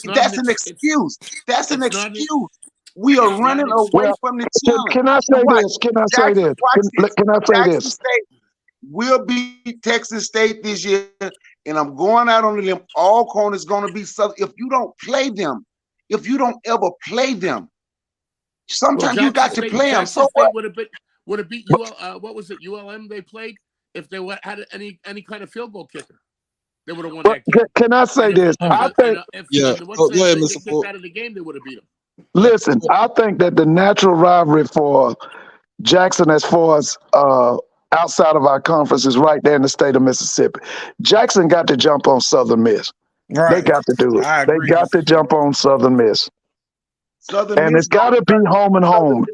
That's an excuse. That's an excuse. We are running away from the challenge. Can I say this? Can I say this? Jackson State will beat Texas State this year, and I'm going out on a limb. All corners going to be Southern. If you don't play them, if you don't ever play them, sometimes you got to play them. So what? Would have beat what was it? ULM they played if they had any kind of field goal kicker. They would have won that game. Can I say this? I think if they kicked out of the game, they would have beat them. Listen, I think that the natural rivalry for Jackson, as far as outside of our conference, is right there in the state of Mississippi. Jackson got to jump on Southern Miss. Right. They got to do it. They got to jump on Southern Miss. And it's got to be home and home.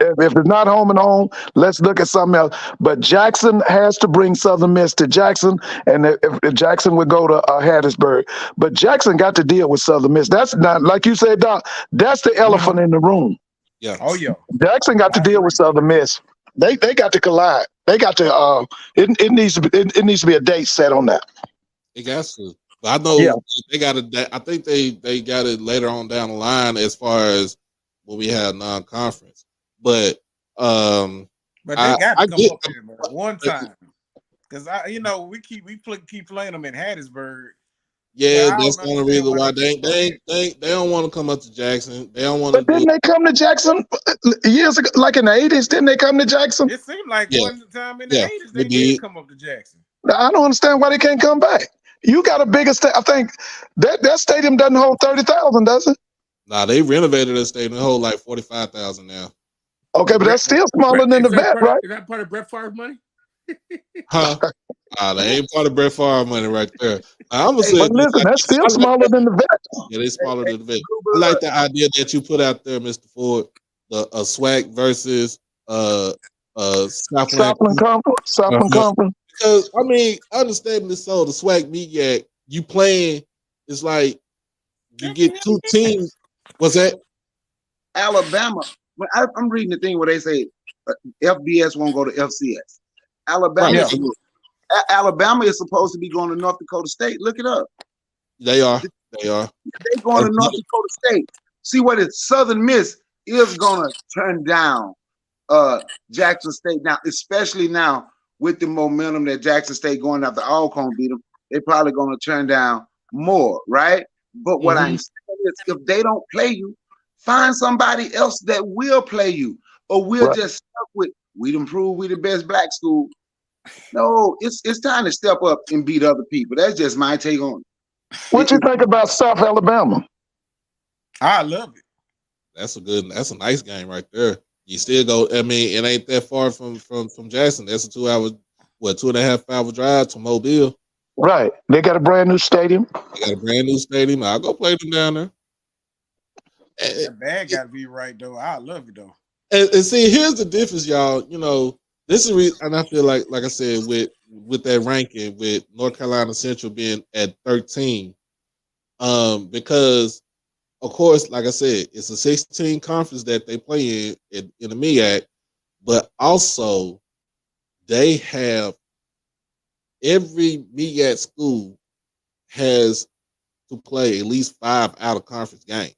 If it's not home and home, let's look at something else. But Jackson has to bring Southern Miss to Jackson, and if Jackson would go to Hattiesburg. But Jackson got to deal with Southern Miss. That's not, like you said, Doc, that's the elephant in the room. Yeah. Oh yeah. Jackson got to I deal agree. with Southern Miss. They got to collide. They got to. It needs to be. It needs to be a date set on that. It got to. But I Yeah. know they got it. I think they got it later on down the line as far as when we had non-conference. But But they got to I come get up here, man, one time. Because we keep playing them in Hattiesburg. yeah, I that's don't the only understand reason why why they keep coming here. they don't want to come up to Jackson. They don't want to But do didn't it. they come to Jackson years ago, like in the 80s? Didn't they come to Jackson? It seemed like Yeah, one time in the yeah, 80s they they did did. come up to Jackson. I don't understand why they can't come back. You got a bigger state. I think that stadium doesn't hold 30,000, does it? Nah, they renovated the stadium. They hold like 45,000 now. Okay, but that's still smaller than the vet, right? Is that part of Brett Favre's money? Huh? They ain't part of Brett Favre money right there. I'm gonna Hey, say But this. listen, that's still I like smaller that. than the vet. Yeah, they smaller Hey, than the vet. I Bluebird, like the idea that you put out there, Mr. Ford. The Swac versus Southland. Southland Uh-huh. Conference. Because I mean, understanding this, so the Swac MEAC, you playing is like you get two teams. What's that? Alabama. I'm reading the thing where they say FBS won't go to FCS. Alabama, Right. Alabama is supposed to be going to North Dakota State. Look it up. They are. They are. They're going to North Dakota State. See what it Southern Miss is going to turn down Jackson State now, especially now with the momentum that Jackson State going after Alcorn beat them. They're probably going to turn down more, right? But what I'm saying is, if they don't play you, find somebody else that will play you, or we'll Right. just stuck with we done proved we the best black school. No, it's time to step up and beat other people. That's just my take on it. What you think about South Alabama? I love it. That's a nice game right there. You still go. I mean, it ain't that far from Jackson. That's a 2.5 hour drive to Mobile. Right. They got a brand new stadium. They got a brand new stadium. I'll go play them down there. That bag got to be right though. I love it though. And see, here's the difference, y'all. You know, this is and I feel like I said, with that ranking, with North Carolina Central being at 13, because of course, like I said, it's a 16 conference that they play in the MEAC, but also they have every MEAC school has to play at least 5 out of conference games.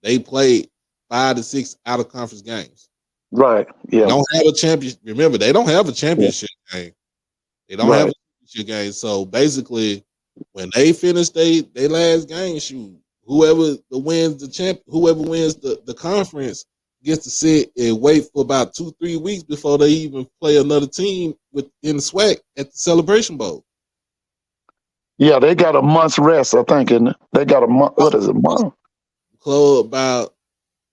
They play 5 to 6 out of conference games. Right. Yeah. They don't have a championship. Remember, they don't have a championship game. They don't have a championship game. So basically, when they finish they last game, whoever wins the conference gets to sit and wait for about 2-3 weeks before they even play another team in the SWAC at the Celebration Bowl. Yeah, they got a month's rest, I think, isn't it? They got a month. What is it, month? Close about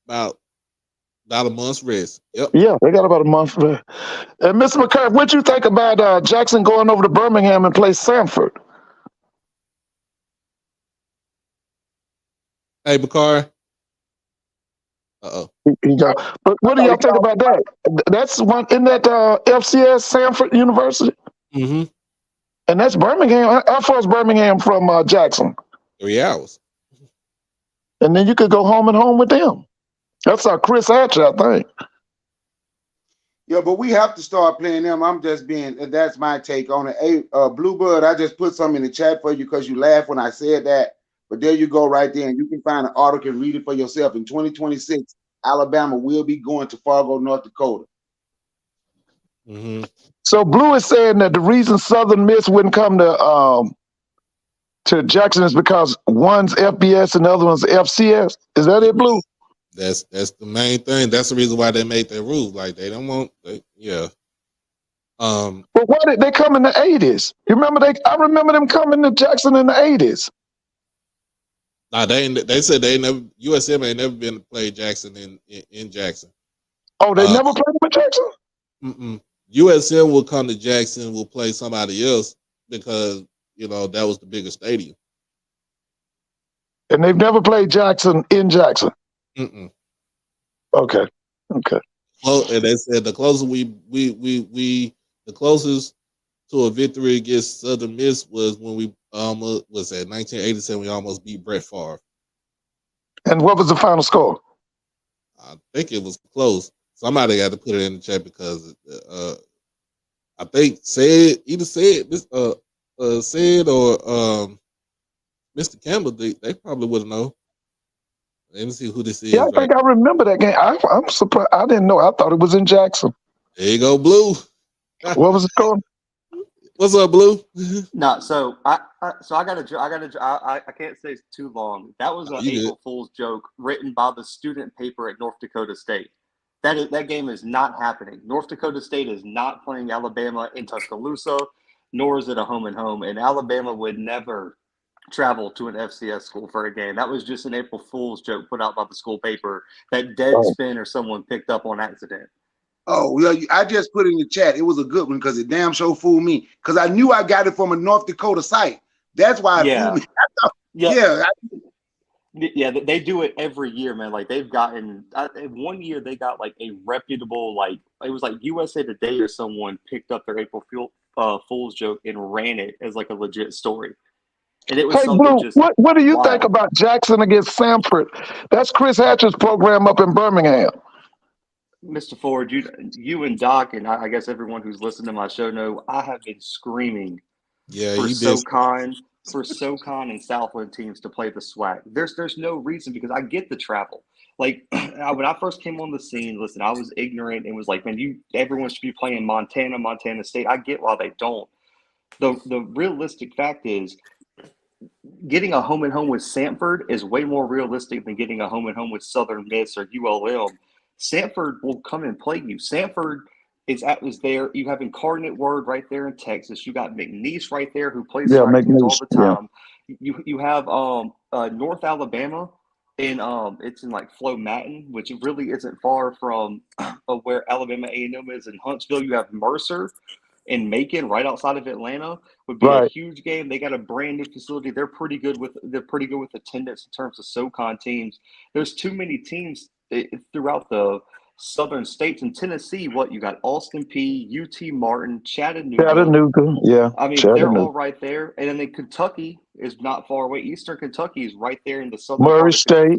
a month's rest. Yep. Yeah, they got about a month rest. And Mr. McCurry, what you think about Jackson going over to Birmingham and play Sanford? Hey, Bakari. But what do y'all think about that? That's one in that FCS Sanford University, Mm-hmm. and that's Birmingham. How far is Birmingham from Jackson? 3 hours. And then you could go home and home with them. That's Chris Hatcher, I think. Yeah, but we have to start playing them. I'm just being, that's my take on it. Hey, Bluebird, I just put something in the chat for you because you laughed when I said that. But there you go right there. And you can find an article and read it for yourself. In 2026, Alabama will be going to Fargo, North Dakota. Mm-hmm. So Blue is saying that the reason Southern Miss wouldn't come to Jackson is because one's FBS and the other one's FCS. Is that it, Blue? That's the main thing. That's the reason why they made that rule. Like they don't want, yeah. But why did they come in the 80s? You remember I remember them coming to Jackson in the 80s. Nah, they said USM ain't never been to play Jackson in Jackson. Oh, they never played with Jackson? Mm-mm. USM will come to Jackson, will play somebody else because that was the bigger stadium. And they've never played Jackson in Jackson. Mm-mm. Okay. Well, and they said the closest the closest to a victory against Southern Miss was when we was at 1987. We almost beat Brett Favre. And what was the final score? I think it was close. Somebody got to put it in the chat because I think said this said or Mr. Campbell they probably would have known. Let me see who this is. Yeah, I think I remember that game. I'm surprised. I didn't know. I thought it was in Jackson. There you go, Blue. What was it called? What's up, Blue? No, so I can't say it's too long. That was an April Fool's joke written by the student paper at North Dakota State. That game is not happening. North Dakota State is not playing Alabama in Tuscaloosa, nor is it a home and home. And Alabama would never travel to an FCS school for a game. That was just an April Fool's joke put out by the school paper that Deadspin or someone picked up on accident. Oh, well, I just put it in the chat. It was a good one because it damn sure fooled me. Because I knew I got it from a North Dakota site. That's why it fooled me. Yeah, they do it every year, man. Like they've gotten 1 year they got like a reputable, like it was like USA Today or someone picked up their April Fool's joke and ran it as like a legit story. And it was Blue, what do you think about Jackson against Samford? That's Chris Hatcher's program up in Birmingham. Mr. Ford, you and Doc, and I guess everyone who's listened to my show know I have been screaming for SoCon and Southland teams to play the Swac. There's no reason because I get the travel. Like when I first came on the scene, listen, I was ignorant and was like, man, everyone should be playing Montana State. I get why they don't. The realistic fact is getting a home and home with Samford is way more realistic than getting a home and home with Southern Miss or ULM. Samford will come and play you. Samford is there. You have Incarnate Word right there in Texas. You got McNeese right there who plays all the time. Yeah. You have North Alabama, and it's in like Flo Matin, which really isn't far from where Alabama A&M is in Huntsville. You have Mercer in Macon, right outside of Atlanta, would be a huge game. They got a brand new facility. They're pretty good with attendance in terms of SoCon teams. There's too many teams throughout the southern states. In Tennessee, you got Austin P, UT Martin, Chattanooga. Yeah. I mean, they're all right there. And then Kentucky is not far away. Eastern Kentucky is right there in the southern Murray State.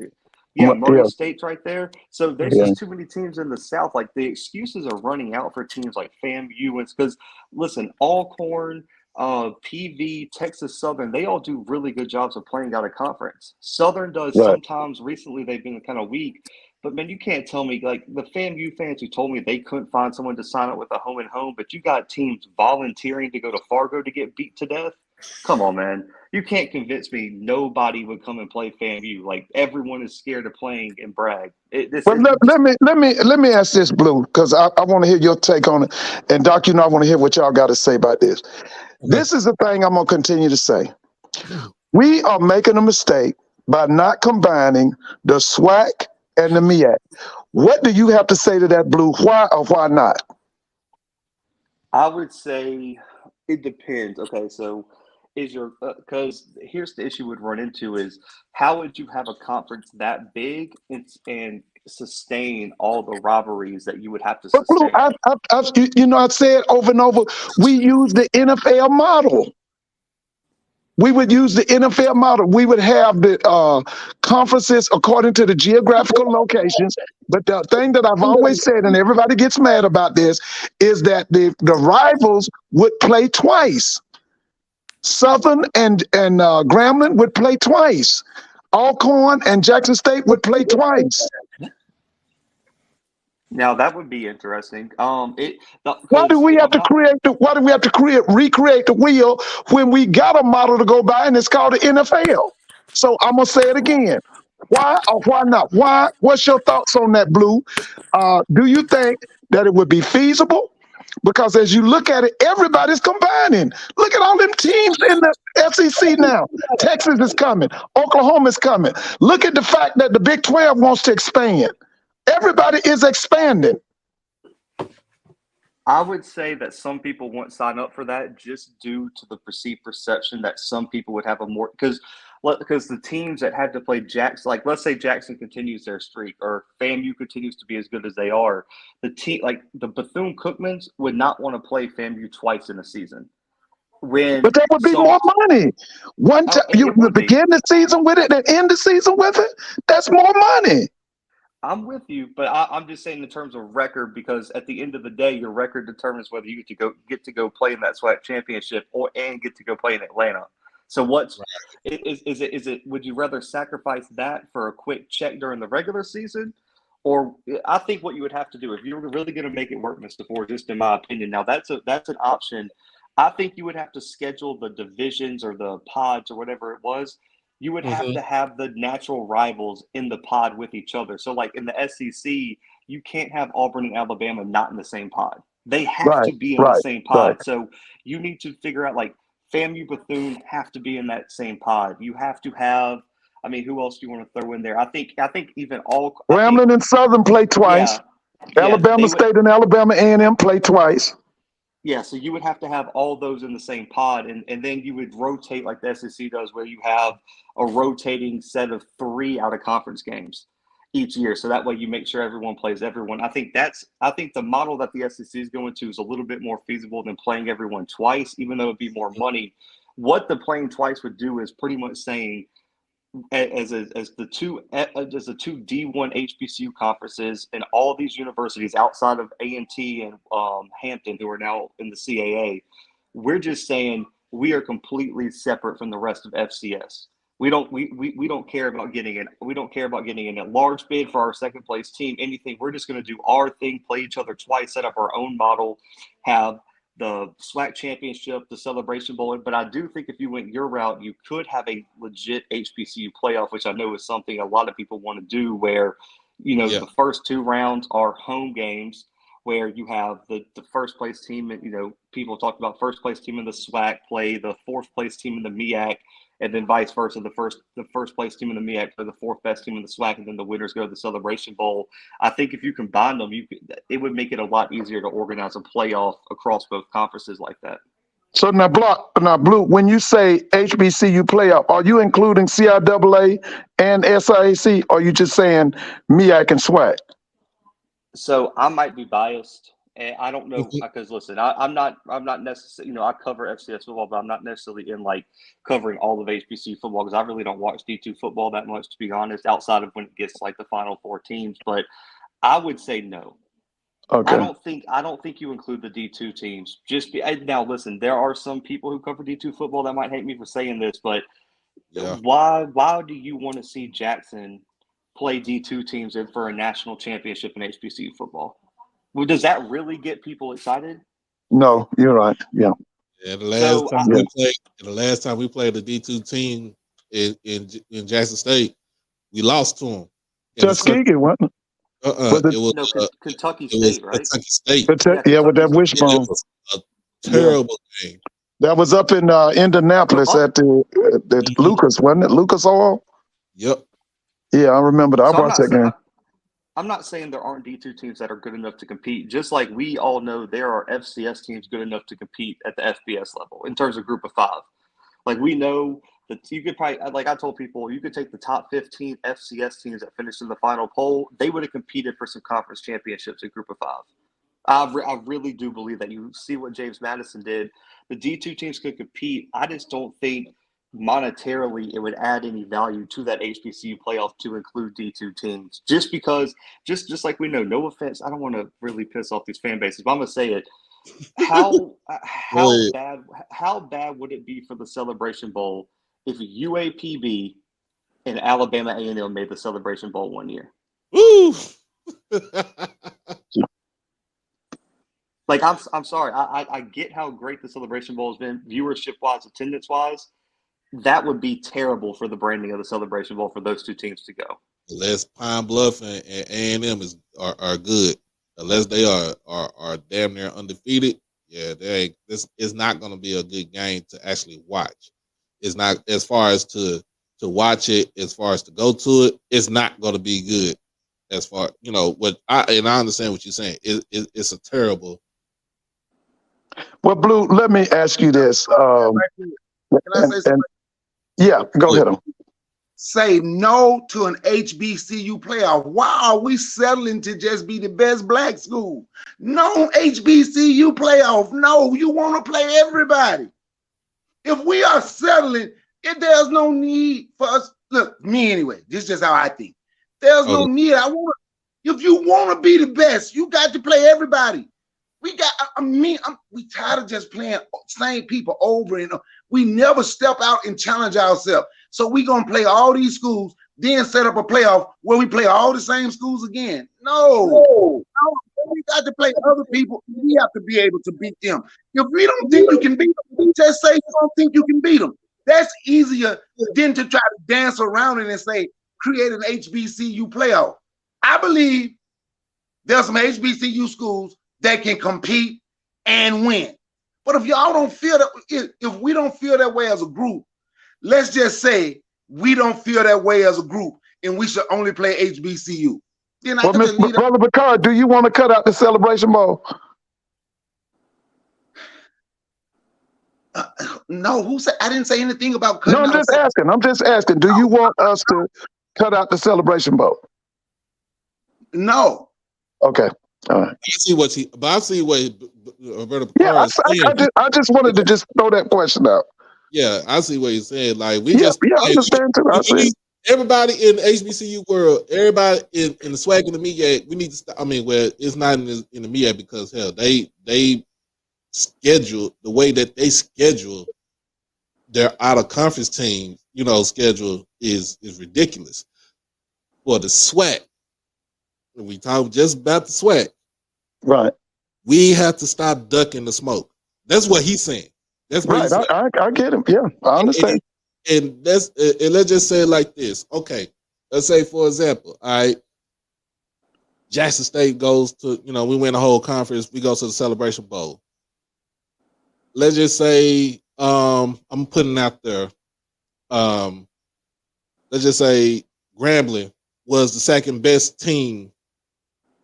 Yeah, Murray State's right there. So there's just too many teams in the South. Like the excuses are running out for teams like FAMU. Because listen, Alcorn, PV, Texas Southern, they all do really good jobs of playing out of conference. Southern does sometimes. Recently, they've been kind of weak. But, man, you can't tell me, like, the FAMU fans who told me they couldn't find someone to sign up with a home and home, but you got teams volunteering to go to Fargo to get beat to death. Come on, man. You can't convince me nobody would come and play FAMU. Like, everyone is scared of playing and brag. Let me ask this, Blue, because I want to hear your take on it. And, Doc, I want to hear what y'all got to say about this. This is the thing I'm going to continue to say. We are making a mistake by not combining the SWAC and the MEAC. What do you have to say to that, Blue? Why or why not? I would say it depends. Okay, so is your because here's the issue we'd run into is how would you have a conference that big and sustain all the rivalries that you would have to sustain? I said over and over, we use the NFL model. We would use the NFL model. We would have the conferences according to the geographical locations. But the thing that I've always said, and everybody gets mad about this, is that the rivals would play twice. Southern and Grambling would play twice. Alcorn and Jackson State would play twice. Now that would be interesting. Why do we have to recreate the wheel when we got a model to go by and it's called the NFL? So I'm gonna say it again. Why or why not? Why? What's your thoughts on that, Blue? Do you think that it would be feasible? Because as you look at it, everybody's combining. Look at all them teams in the FCC now. Texas is coming. Oklahoma's coming. Look at the fact that the Big 12 wants to expand. Everybody is expanding. I would say that some people won't sign up for that just due to the perceived perception that some people would have a more because the teams that had to play Jackson, like let's say Jackson continues their streak or FAMU continues to be as good as they are, the team like the Bethune-Cookmans would not want to play FAMU twice in a season. But that would be more money. One time you begin the season with it and end the season with it. That's more money. I'm with you, but I'm just saying in terms of record, because at the end of the day, your record determines whether you get to go play in that SWAC championship and get to go play in Atlanta. So what's is it? Would you rather sacrifice that for a quick check during the regular season, or I think what you would have to do if you're really going to make it work, Mr. Ford, just in my opinion. Now that's an option. I think you would have to schedule the divisions or the pods or whatever it was. You would have to have the natural rivals in the pod with each other. So, like in the SEC, you can't have Auburn and Alabama not in the same pod. They have to be in the same pod. So you need to figure out, like, FAMU, Bethune have to be in that same pod. You have to have, I mean, who else do you want to throw in there? I think even all Grambling and Southern play twice. Alabama State and Alabama A&M play twice. Yeah, so you would have to have all those in the same pod, and then you would rotate like the SEC does, where you have a rotating set of 3 out-of-conference games each year. So that way you make sure everyone plays everyone. I think the model that the SEC is going to is a little bit more feasible than playing everyone twice, even though it'd be more money. What the playing twice would do is pretty much saying, as the two D1 HBCU conferences and all these universities outside of A&T and Hampton, who are now in the CAA, we're just saying we are completely separate from the rest of FCS. We don't care about getting it. We don't care about getting in a large bid for our second place team. Anything. We're just going to do our thing, play each other twice, set up our own model, have the SWAC championship, the Celebration Bowl. But I do think if you went your route, you could have a legit HBCU playoff, which I know is something a lot of people want to do, where, the first 2 rounds are home games, where you have the first place team, and, people talk about first place team in the SWAC play the 4th place team in the MEAC, and then vice versa. The first place team in the MEAC play the 4th best team in the SWAC, and then the winners go to the Celebration Bowl. I think if you combine them, it would make it a lot easier to organize a playoff across both conferences like that. So now, Blue, when you say HBCU playoff, are you including CIAA and SIAC, or are you just saying MEAC and SWAC? So I might be biased, and I don't know, because listen, I'm not necessarily, I cover FCS football, but I'm not necessarily in like covering all of HBCU football, because I really don't watch D2 football that much, to be honest, outside of when it gets like the final 4 teams. But I would say no. Okay. I don't think you include the D2 teams. Now listen, there are some people who cover D2 football that might hate me for saying this, but why do you want to see Jackson play D2 teams in for a national championship in HBCU football? Well, does that really get people excited? No, you're right. Yeah. The last time we played the D2 team in Jackson State, we lost to them. Tuskegee, wasn't it? It was Kentucky State, right? Kentucky State. With that wishbone. It was a terrible game. That was up in Indianapolis at the Lucas, wasn't it? Lucas Oil? Yep. Yeah, I remember that. I watched that game. I'm not saying there aren't D2 teams that are good enough to compete. Just like we all know there are FCS teams good enough to compete at the FBS level in terms of group of 5. Like we know that you could probably, like I told people, you could take the top 15 FCS teams that finished in the final poll. They would have competed for some conference championships in group of 5. I really do believe that. You see what James Madison did. The D2 teams could compete. I just don't think monetarily it would add any value to that HBCU playoff to include D2 teams, just because just like we know, no offense, I don't want to really piss off these fan bases, but I'm gonna say it. How bad would it be for the Celebration Bowl if UAPB and Alabama A&M made the Celebration Bowl one year? Woo! Like I'm sorry, I get how great the Celebration Bowl has been viewership wise, attendance wise. That would be terrible for the branding of the Celebration Bowl for those 2 teams to go. Unless Pine Bluff and A&M are good, unless they are damn near undefeated, this is not going to be a good game to actually watch. It's not, as far as to watch it, as far as to go to it, it's not going to be good. As far I understand what you're saying. It's a terrible. Well, Blue, let me ask you this. Can I say something? Yeah, go ahead. Say no to an HBCU playoff. Why are we settling to just be the best black school? No HBCU playoff. No, you want to play everybody. If we are settling, there's no need for us. Look, me anyway. This is just how I think. There's no need. I want If you want to be the best, you got to play everybody. We tired of just playing same people over and over. We never step out and challenge ourselves. So we gonna play all these schools, then set up a playoff where we play all the same schools again. No. We got to play other people. We have to be able to beat them. If we don't think you can beat them, just say you don't think you can beat them. That's easier than to try to dance around it and say, create an HBCU playoff. I believe there's some HBCU schools that can compete and win. But if y'all don't feel that, if we don't feel that way as a group, let's just say we don't feel that way as a group and we should only play HBCU. Then well, Brother Picard, do you want to cut out the Celebration Bowl? No, who said? I didn't say anything about cutting out. No, I'm just asking. Do you want us to cut out the Celebration Bowl? No. Okay. All right. I see what Roberto Picard is saying. I just wanted to just throw that question out. Yeah, I see what he's saying. Like I understand too. Everybody in the HBCU world, everybody in the SWAC and the MEAC, we need to stop. I mean, well, it's not in the MEAC because hell, they schedule the way that they schedule their out of conference team, schedule is ridiculous. For the SWAC, we talk just about the SWAC, right? We have to stop ducking the smoke. That's what he's saying. That's what right. I get him. Yeah, I understand. And let's just say it like this. Okay, let's say for example, all right, Jackson State goes to, we win the whole conference. We go to the Celebration Bowl. Let's just say I'm putting out there. Let's just say Grambling was the second best team.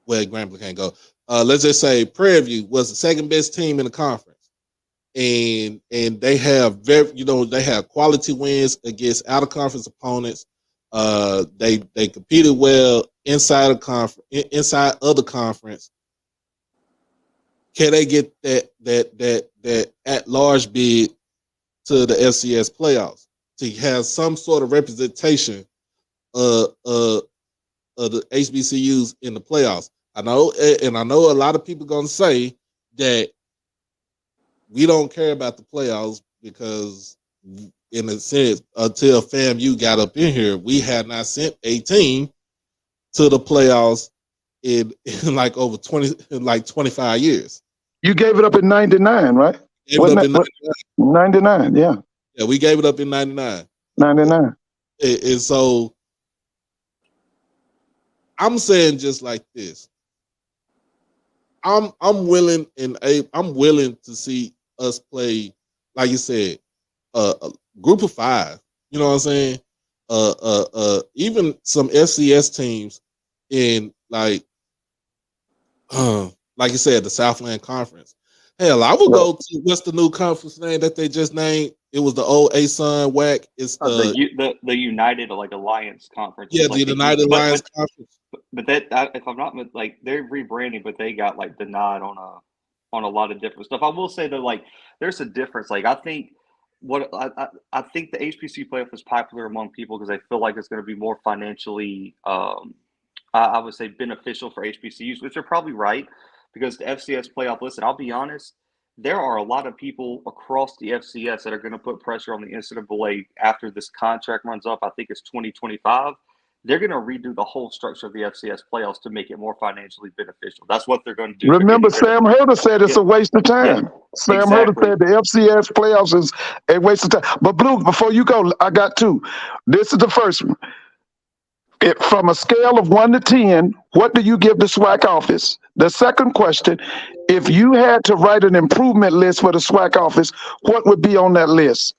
Well, Grambling can't go. Let's just say Prairie View was the second best team in the conference. And they have they have quality wins against out of conference opponents. They competed well inside of the conference. Can they get that at large bid to the FCS playoffs to have some sort of representation of the HBCUs in the playoffs? I know a lot of people gonna say that we don't care about the playoffs because, in a sense, until FAMU got up in here, we had not sent a team to the playoffs in like over 25 years. You gave it up in 99, right? Wasn't it 99, yeah. Yeah, we gave it up in 99. 99. And so I'm saying just like this. I'm willing to see us play, like you said, a group of 5. You know what I'm saying? Even some FCS teams in like you said, the Southland Conference. Hell, I would go to what's the new conference name that they just named? It was the old ASUN WAC. It's the United Alliance Conference. Yeah, the United Alliance Conference. But that, if I'm not they're rebranding, but they got denied on a lot of different stuff. I will say though, there's a difference. I think I think the HBCU playoff is popular among people because they feel like it's going to be more financially, I would say, beneficial for HBCUs, which are probably right because the FCS playoff. Listen, I'll be honest. There are a lot of people across the FCS that are going to put pressure on the NCAA after this contract runs up. I think it's 2025. They're going to redo the whole structure of the FCS playoffs to make it more financially beneficial. That's what they're going to do. Remember, Sam Herder said it's a waste of time. Yeah, Sam Herder said the FCS playoffs is a waste of time. But Blue, before you go, I got 2. This is the first one. From a scale of 1 to 10, what do you give the SWAC office? The second question, if you had to write an improvement list for the SWAC office, what would be on that list?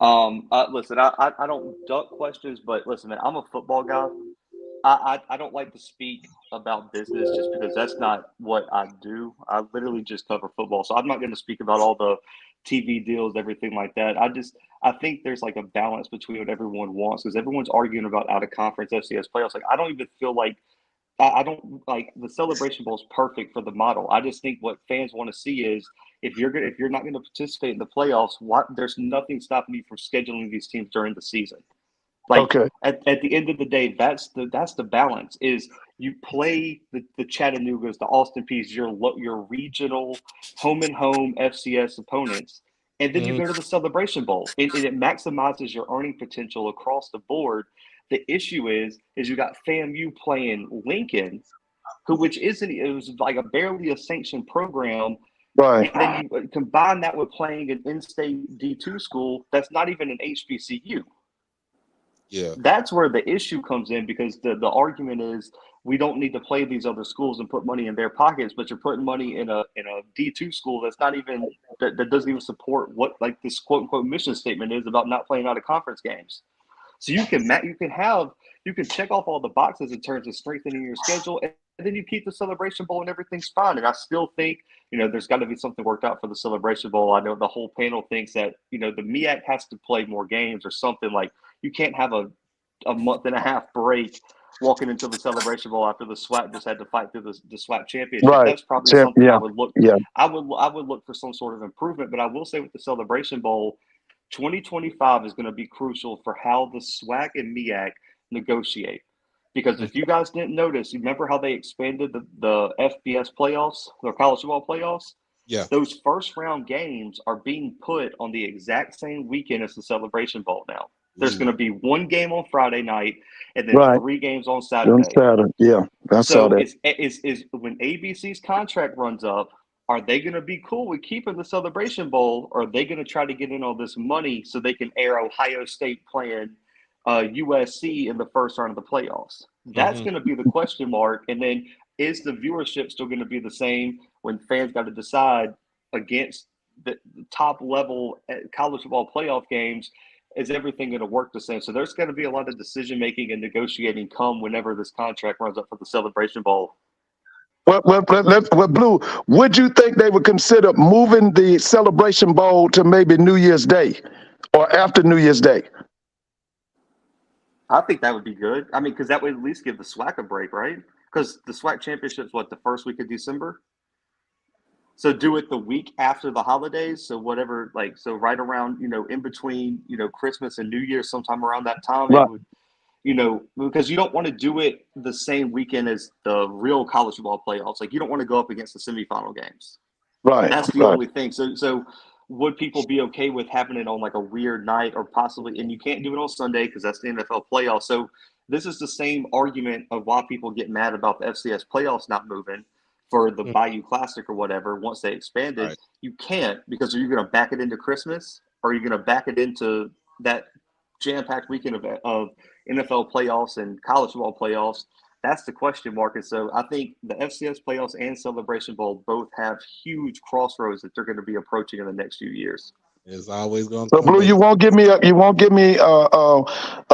Listen, I don't duck questions, but listen, man, I'm a football guy. I don't like to speak about business just because that's not what I do. I literally just cover football, so I'm not going to speak about all the TV deals, everything like that. I think there's a balance between what everyone wants because everyone's arguing about out of conference FCS playoffs. I don't even feel like I don't like the Celebration Bowl is perfect for the model. I just think what fans want to see is if you're not going to participate in the playoffs, there's nothing stopping you from scheduling these teams during the season. Like Okay. at the end of the day, that's the balance. Is you play the Chattanoogas, the Austin Peays, your regional home and home FCS opponents, and then you go to the Celebration Bowl, and it maximizes your earning potential across the board. The issue is you got FAMU playing Lincoln, which it was like barely a sanctioned program. Right. And then you combine that with playing an in-state D2 school that's not even an HBCU. Yeah. That's where the issue comes in, because the argument is we don't need to play these other schools and put money in their pockets, but you're putting money in a D2 school that's not even that doesn't even support what like this quote unquote mission statement is about not playing out of conference games. So you can check off all the boxes in terms of strengthening your schedule, and then you keep the Celebration Bowl and everything's fine. And I still think, there's got to be something worked out for the Celebration Bowl. I know the whole panel thinks that, the MEAC has to play more games or something. Like, you can't have a month and a half break walking into the Celebration Bowl after the Swac just had to fight through the Swac championship. Right. That's probably something Yeah. I would look. Yeah. I would look for some sort of improvement. But I will say with the Celebration Bowl, 2025 is going to be crucial for how the SWAC and MEAC negotiate. Because if you guys didn't notice, you remember how they expanded the FBS playoffs, the college football playoffs? Yeah. Those first round games are being put on the exact same weekend as the Celebration Bowl now. There's going to be one game on Friday night and then 3 games on Saturday. Yeah, I saw that. Is when ABC's contract runs up, are they going to be cool with keeping the Celebration Bowl, or are they going to try to get in all this money so they can air Ohio State playing USC in the first round of the playoffs? That's going to be the question mark. And then is the viewership still going to be the same when fans got to decide against the top level college football playoff games? Is everything going to work the same? So there's going to be a lot of decision making and negotiating come whenever this contract runs up for the Celebration Bowl. Well, Blue, would you think they would consider moving the Celebration Bowl to maybe New Year's Day or after New Year's Day? I think that would be good. I mean, because that would at least give the SWAC a break, right? Because the SWAC championship's the first week of December? So do it the week after the holidays. So whatever, so right around, in between, Christmas and New Year, sometime around that time, right. It would, because you don't want to do it the same weekend as the real college football playoffs. Like, you don't want to go up against the semifinal games. Right. That's the only thing. So would people be okay with having it on a weird night, or possibly, and you can't do it on Sunday because that's the NFL playoffs. So this is the same argument of why people get mad about the FCS playoffs not moving for the Bayou Classic or whatever. Once they expanded, you can't, because are you going to back it into Christmas, or are you going to back it into that jam-packed weekend of NFL playoffs and college football playoffs? That's the question mark. And so I think the FCS playoffs and Celebration Bowl both have huge crossroads that they're going to be approaching in the next few years. It's always going to. So, Blue, you won't give me a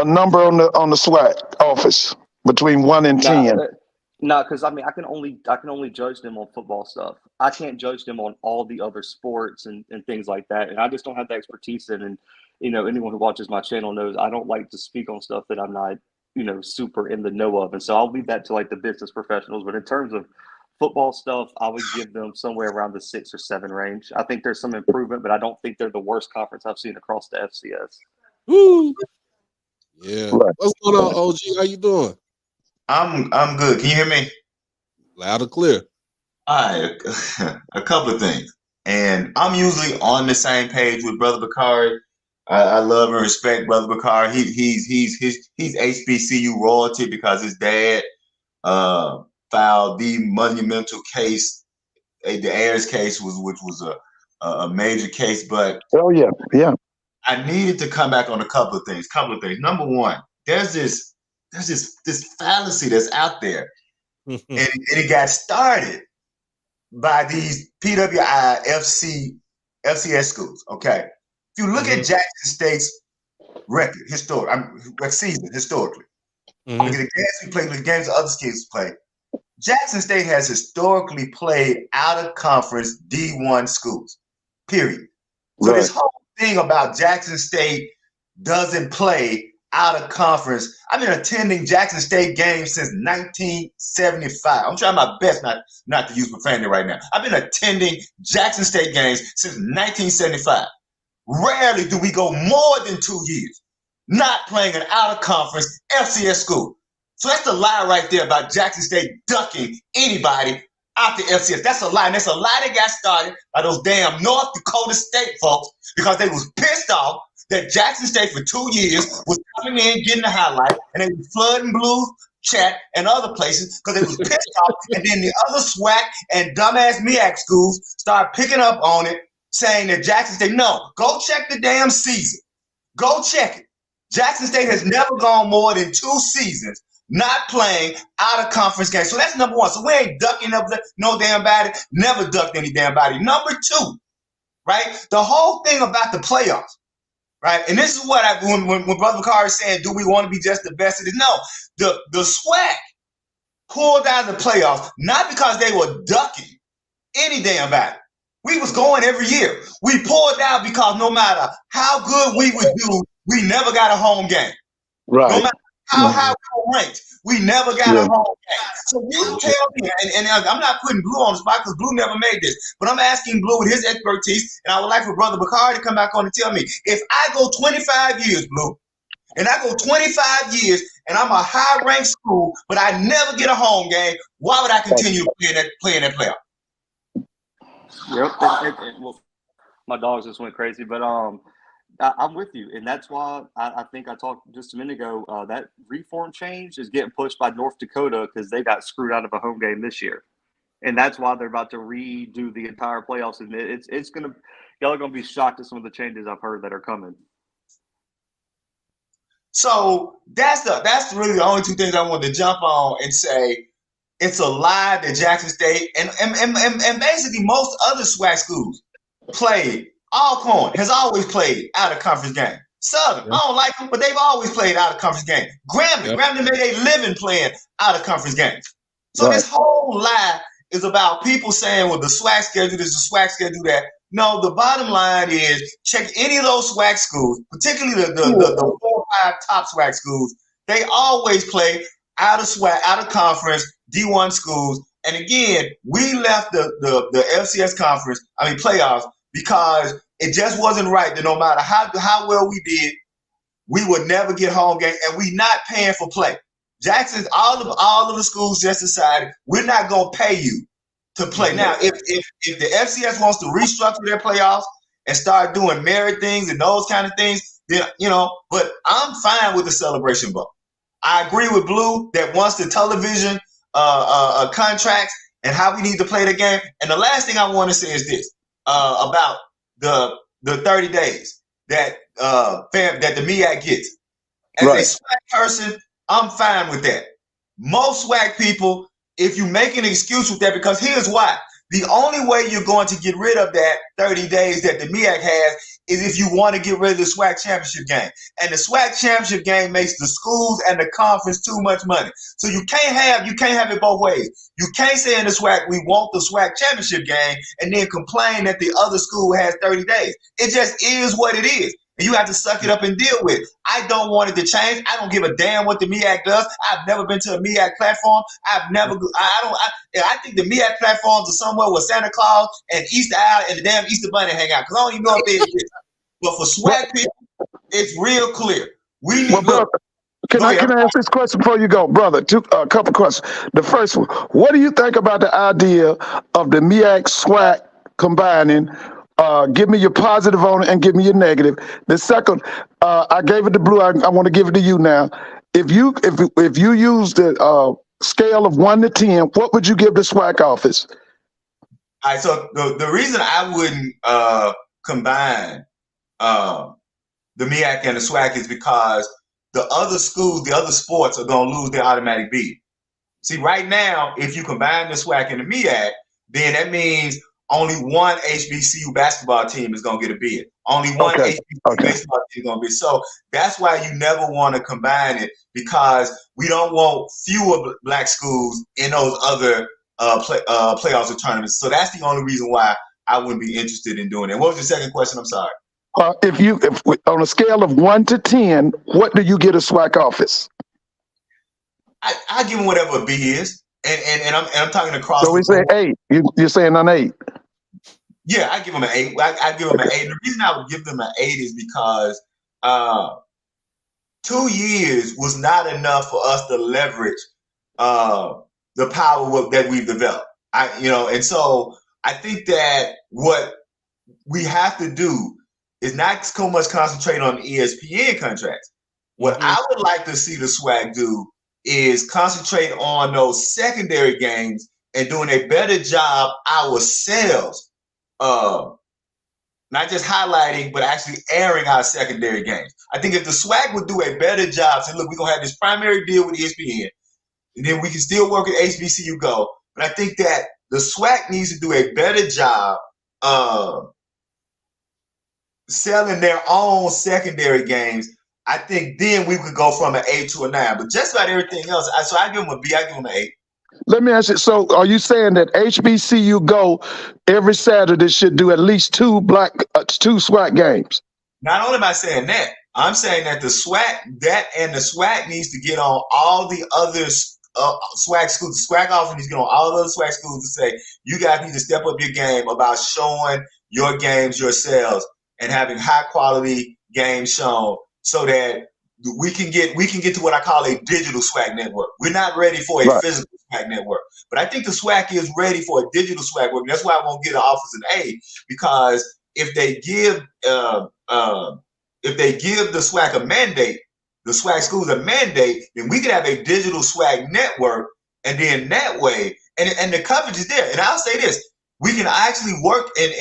number on the SWAC office between 1 and 10. No, because I can only judge them on football stuff. I can't judge them on all the other sports and things like that. And I just don't have the expertise in. And anyone who watches my channel knows I don't like to speak on stuff that I'm not super in the know of. And so I'll leave that to the business professionals. But in terms of football stuff, I would give them somewhere around the 6 or 7 range. I think there's some improvement, but I don't think they're the worst conference I've seen across the FCS. Woo. Yeah. What's going on, OG? How you doing? I'm good. Can you hear me? Loud and clear. All right. A couple of things. And I'm usually on the same page with Brother Bakari. I love and respect Brother Bakari. He's HBCU royalty because his dad filed the monumental case. The Ayers case which was a major case. But I needed to come back on a couple of things. Number one, there's this fallacy that's out there, and it got started by these PWI FCS schools. Okay, if you look at Jackson State's record, season historically, look at the games we played, the games other kids play. Jackson State has historically played out of conference D1 schools. Period. So this whole thing about Jackson State doesn't play out of conference. I've been attending Jackson State games since 1975. I'm trying my best not to use profanity right now. I've been attending Jackson State games since 1975. Rarely do we go more than 2 years. not playing an out-of-conference FCS school. So that's the lie right there about Jackson State ducking anybody out the FCS. That's a lie. And that's a lie that got started by those damn North Dakota State folks because they was pissed off that Jackson State for 2 years was coming in, getting the highlight, and they was flooding Blue Chat and other places because they was pissed off. And then the other SWAC and dumbass MEAC schools started picking up on it, saying that Jackson State, no, go check the damn season. Go check it. Jackson State has never gone more than 2 seasons not playing out of conference games. So that's number one. So we ain't ducking up no damn body, never ducked any damn body. Number two, right? The whole thing about the playoffs, right? And this is what when Brother McCarr is saying, do we want to be just the best of it? No, the SWAC pulled out of the playoffs, not because they were ducking any damn body. We was going every year. We pulled out because no matter how good we would do, we never got a home game. Right. No matter how high we were ranked, we never got a home game. So you tell me, and I'm not putting Blue on the spot because Blue never made this, but I'm asking Blue with his expertise, and I would like for Brother Bakari to come back on and tell me, if I go 25 years, Blue, and I go 25 years, and I'm a high-ranked school, but I never get a home game, why would I continue playing that playoff? Yep. Well, my dogs just went crazy, but I'm with you, and that's why I think I talked just a minute ago. That reform change is getting pushed by North Dakota because they got screwed out of a home game this year, and that's why they're about to redo the entire playoffs. And it's gonna, y'all are gonna be shocked at some of the changes I've heard that are coming. So that's really the only 2 things I wanted to jump on and say. It's a lie that Jackson State and basically most other SWAC schools played. Alcorn has always played out of conference game. Southern, I don't like them, but they've always played out of conference game. Grambling made a living playing out of conference games. So this whole lie is about people saying, well, the SWAC schedule is the SWAC schedule that. No, the bottom line is check any of those SWAC schools, particularly the 4 or 5 top SWAC schools. They always play out of SWAC, out of conference, D1 schools. And again, we left the FCS conference, playoffs, because it just wasn't right that no matter how well we did, we would never get home game, and we not paying for play. Jackson's all of the schools just decided we're not gonna pay you to play. Now, if the FCS wants to restructure their playoffs and start doing merit things and those kind of things, then but I'm fine with the celebration bowl. I agree with Blue that once the television contracts and how we need to play the game. And the last thing I want to say is this about the 30 days that the MEAC gets. As a SWAC person, I'm fine with that. Most SWAC people, if you make an excuse with that, because here's why. The only way you're going to get rid of that 30 days that the MEAC has is if you want to get rid of the SWAC championship game. And the SWAC championship game makes the schools and the conference too much money. So you can't have it both ways. You can't say in the SWAC, we want the SWAC championship game and then complain that the other school has 30 days. It just is what it is. And you have to suck it up and deal with it. I don't want it to change. I don't give a damn what the MEAC does. I've never been to a MEAC platform. I think the MEAC platforms are somewhere where Santa Claus and Easter Owl and the damn Easter Bunny hang out. Because I don't even know if they exist. But for SWAC people, it's real clear. We need Can I ask this question before you go, brother? A couple questions. The first one, what do you think about the idea of the MEAC SWAC combining? Give me your positive on it and give me your negative. The second, I gave it to Blue. I want to give it to you now. If you use the scale of 1 to 10, what would you give the SWAC office? All right. So the reason I wouldn't combine the MEAC and the SWAC is because the other schools, the other sports are going to lose their automatic bid. See, right now, if you combine the SWAC and the MEAC, then that means only one HBCU basketball team is going to get a bid. Only one HBCU baseball team is going to be. So that's why you never want to combine it, because we don't want fewer black schools in those other playoffs or tournaments. So that's the only reason why I wouldn't be interested in doing it. What was your second question? I'm sorry. If on a scale of 1 to 10, what do you get a SWAC office? I give them whatever a B is. And I'm talking across. So we say 8. You're saying an 8. Yeah, I give them an 8. I give them an 8. The reason I would give them an 8 is because 2 years was not enough for us to leverage the power that we've developed. And so I think that what we have to do is not so much concentrate on ESPN contracts. What I would like to see the Swac do is concentrate on those secondary games and doing a better job ourselves, not just highlighting, but actually airing our secondary games. I think if the Swac would do a better job, say, look, we're going to have this primary deal with ESPN, and then we can still work at HBCU Go. But I think that the Swac needs to do a better job selling their own secondary games. I think then we could go from an 8 to a 9. But just about everything else, so I give them a B, I give them an 8. Let me ask you, so are you saying that HBCU Go every Saturday should do at least two SWAC games? Not only am I saying that, I'm saying that the SWAC needs to get on all the other SWAC schools. The SWAC office needs to get on all the other SWAC schools to say, you guys need to step up your game about showing your games yourselves and having high quality games shown, so that we can get to what I call a digital SWAC network. We're not ready for a physical SWAC network, but I think the SWAC is ready for a digital SWAC network. That's why I won't get an office an A, because if they give the SWAC a mandate, the SWAC schools a mandate, then we could have a digital SWAC network, and then that way, and the coverage is there. And I'll say this: we can actually work and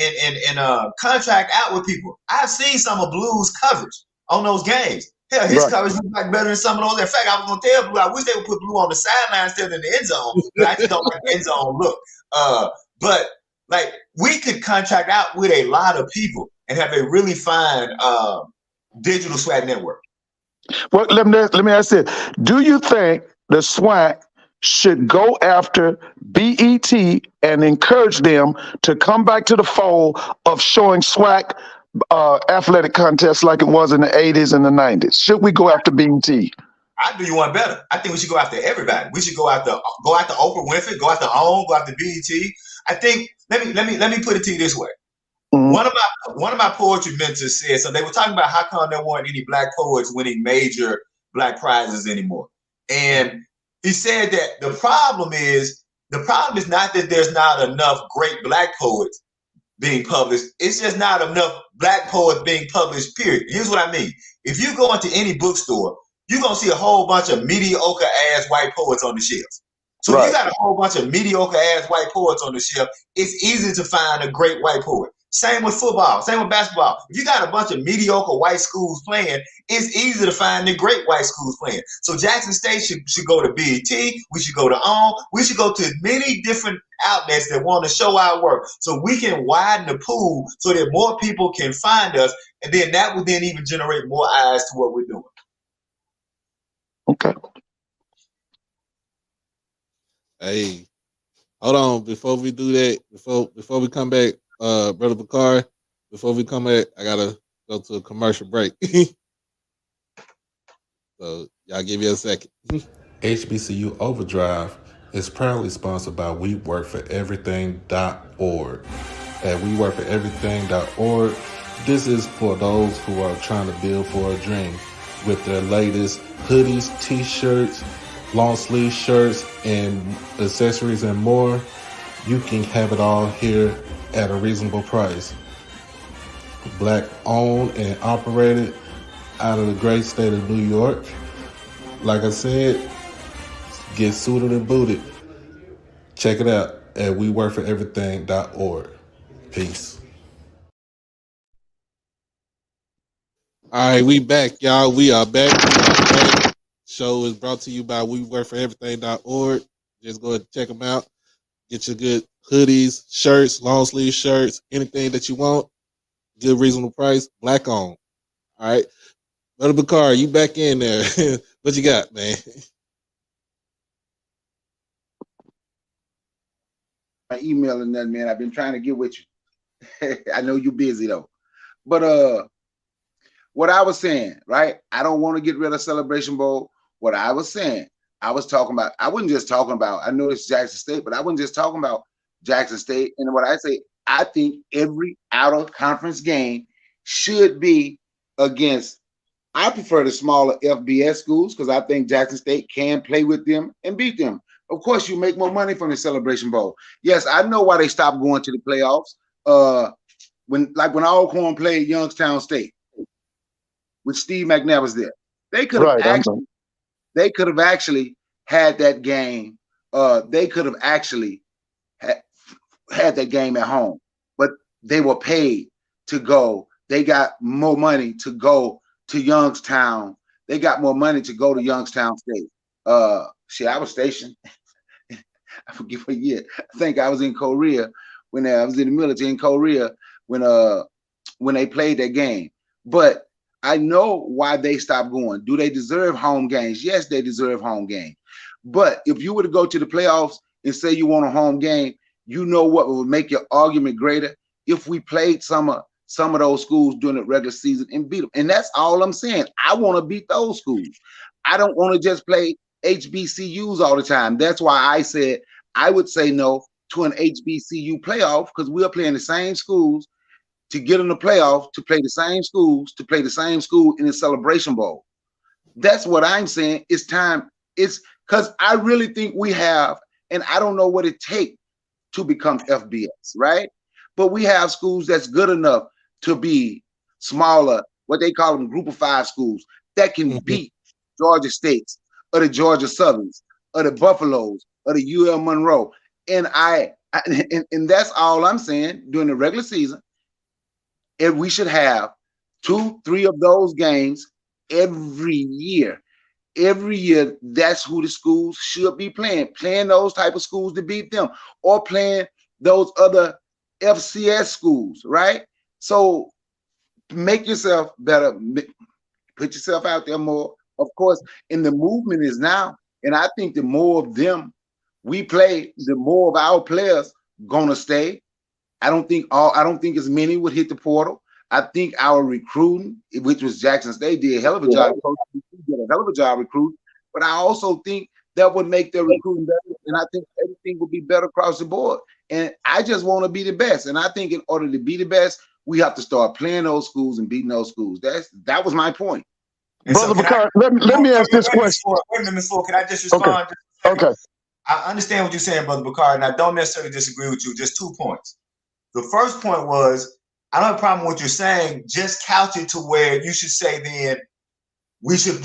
contract out with people. I've seen some of Blue's coverage on those games. Hell, his coverage looks like better than some of those. In fact, I was going to tell Blue, I wish they would put Blue on the sideline instead of in the end zone. But I just don't like the end zone look. But like, we could contract out with a lot of people and have a really fine digital SWAC network. Well, let me ask you: do you think the SWAC should go after BET and encourage them to come back to the fold of showing SWAC athletic contests like it was in the 80s and the 90s? Should we go after BET? I do you one better. I think we should go after everybody. We should go after Oprah Winfrey, go after OWN, go after BET. I think let me put it to you this way. One of my poetry mentors said, so they were talking about how come there weren't any black poets winning major black prizes anymore. And he said that the problem is not that there's not enough great black poets being published. It's just not enough black poets being published, period. Here's what I mean. If you go into any bookstore, you're going to see a whole bunch of mediocre ass white poets on the shelves. So if you got a whole bunch of mediocre ass white poets on the shelf, it's easy to find a great white poet. Same with football, same with basketball. If you got a bunch of mediocre white schools playing, it's easy to find the great white schools playing. So Jackson State should go to BET. We should go to OWN. We should go to many different outlets that want to show our work, so we can widen the pool so that more people can find us, and then that will then even generate more eyes to what we're doing. Okay. Hey, hold on. Before we do that, before we come back, Brother Bakari, before we come back, I gotta go to a commercial break. So y'all give me a second. HBCU OverDrive is proudly sponsored by WeWorkForEverything.org. At WeWorkForEverything.org, this is for those who are trying to build for a dream. With their latest hoodies, t-shirts, long sleeve shirts, and accessories and more, you can have it all here at a reasonable price. Black owned and operated out of the great state of New York. Like I said, get suited and booted. Check it out at WeWorkForEverything.org. Peace. All right, we back, y'all. We are back. Show is brought to you by WeWorkForEverything.org. Just go ahead and check them out. Get your good hoodies, shirts, long sleeve shirts, anything that you want. Good, reasonable price. Black on. All right. Brother Bakari, you back in there. What you got, man? My email and that, man. I've been trying to get with you. I know you're busy though. But what I was saying, right? I don't want to get rid of Celebration Bowl. What I was saying, I was talking about, I wasn't just talking about, I know it's Jackson State, but I wasn't just talking about Jackson State. And what I say, I think every out of conference game should be against I prefer the smaller FBS schools because I think Jackson State can play with them and beat them. Of course, you make more money from the Celebration Bowl. Yes, I know why they stopped going to the playoffs. When Alcorn played Youngstown State with Steve McNabb was there, they could have actually had that game. They could have actually had that game at home, but they were paid to go. They got more money to go to Youngstown. They got more money to go to Youngstown State. Shit, I was stationed. I forget what year. I think I was in Korea when I was in the military in Korea when they played that game. But I know why they stopped going. Do they deserve home games? Yes, they deserve home games. But if you were to go to the playoffs and say you want a home game, you know what would make your argument greater? If we played some of those schools during the regular season and beat them. And that's all I'm saying. I want to beat those schools. I don't want to just play HBCUs all the time. That's why I said I would say no to an HBCU playoff because we're playing the same schools to get in the playoff, to play the same schools, to play the same school in the Celebration Bowl. That's what I'm saying. It's time. It's because I really think we have, and I don't know what it takes to become FBS, right? But we have schools that's good enough to be smaller, what they call them group of 5 schools that can beat Georgia States or the Georgia Southerns or the Buffaloes or the UL Monroe. And and that's all I'm saying during the regular season. And we should have 2-3 of those games every year. Every year, that's who the schools should be playing those type of schools to beat them, or playing those other FCS schools, right? So make yourself better, put yourself out there more. Of course, and the movement is now, and I think the more of them we play, the more of our players gonna stay. I don't think as many would hit the portal. I think our recruiting, which was Jackson State, did a hell of a job. Did a hell of a job recruiting. But I also think that would make their recruiting better, and I think everything would be better across the board. And I just want to be the best. And I think in order to be the best, we have to start playing those schools and beating those schools. That was my point. Brother Picard, let me ask this question. Wait a minute, Ms. Can I just respond? Okay. I understand what you're saying, Brother Picard, and I don't necessarily disagree with you. Just 2 points. The first point was, I don't have a problem with what you're saying. Just couch it to where you should say then we should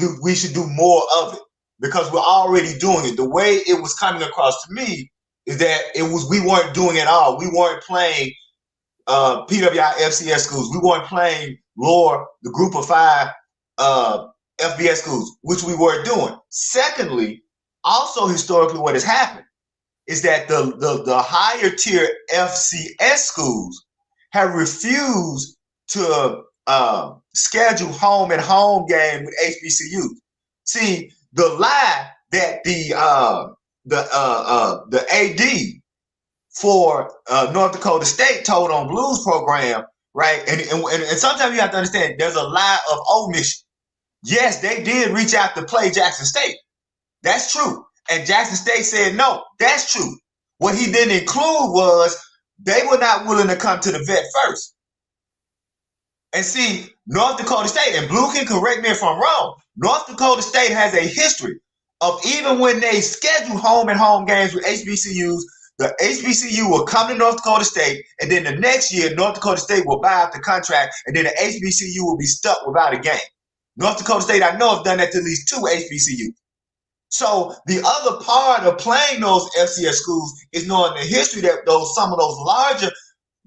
do more of it because we're already doing it. The way it was coming across to me is that we weren't doing it all. We weren't playing PWI FCS schools. We weren't playing lower the group of 5 FBS schools, which we were doing. Secondly, also historically, what has happened is that the higher tier FCS schools have refused to schedule home and home game with HBCUs. See, the lie that the AD for North Dakota State told on Blues program, right? And sometimes you have to understand there's a lie of omission. Yes, they did reach out to play Jackson State. That's true. And Jackson State said no. That's true. What he didn't include was they were not willing to come to the vet first. And see, North Dakota State, and Blue can correct me if I'm wrong, North Dakota State has a history of even when they schedule home and home games with HBCUs, the HBCU will come to North Dakota State, and then the next year, North Dakota State will buy out the contract, and then the HBCU will be stuck without a game. North Dakota State, I know, have done that to at least 2 HBCUs. So the other part of playing those FCS schools is knowing the history that some of those larger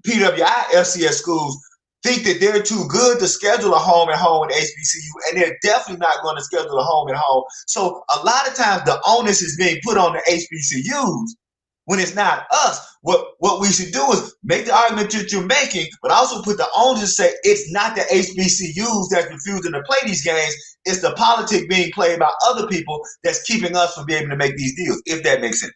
PWI FCS schools think that they're too good to schedule a home and home with HBCU, and they're definitely not going to schedule a home and home. So a lot of times the onus is being put on the HBCUs when it's not us. What we should do is make the argument that you're making, but also put the onus to say it's not the HBCUs that's refusing to play these games. It's the politic being played by other people that's keeping us from being able to make these deals, if that makes sense.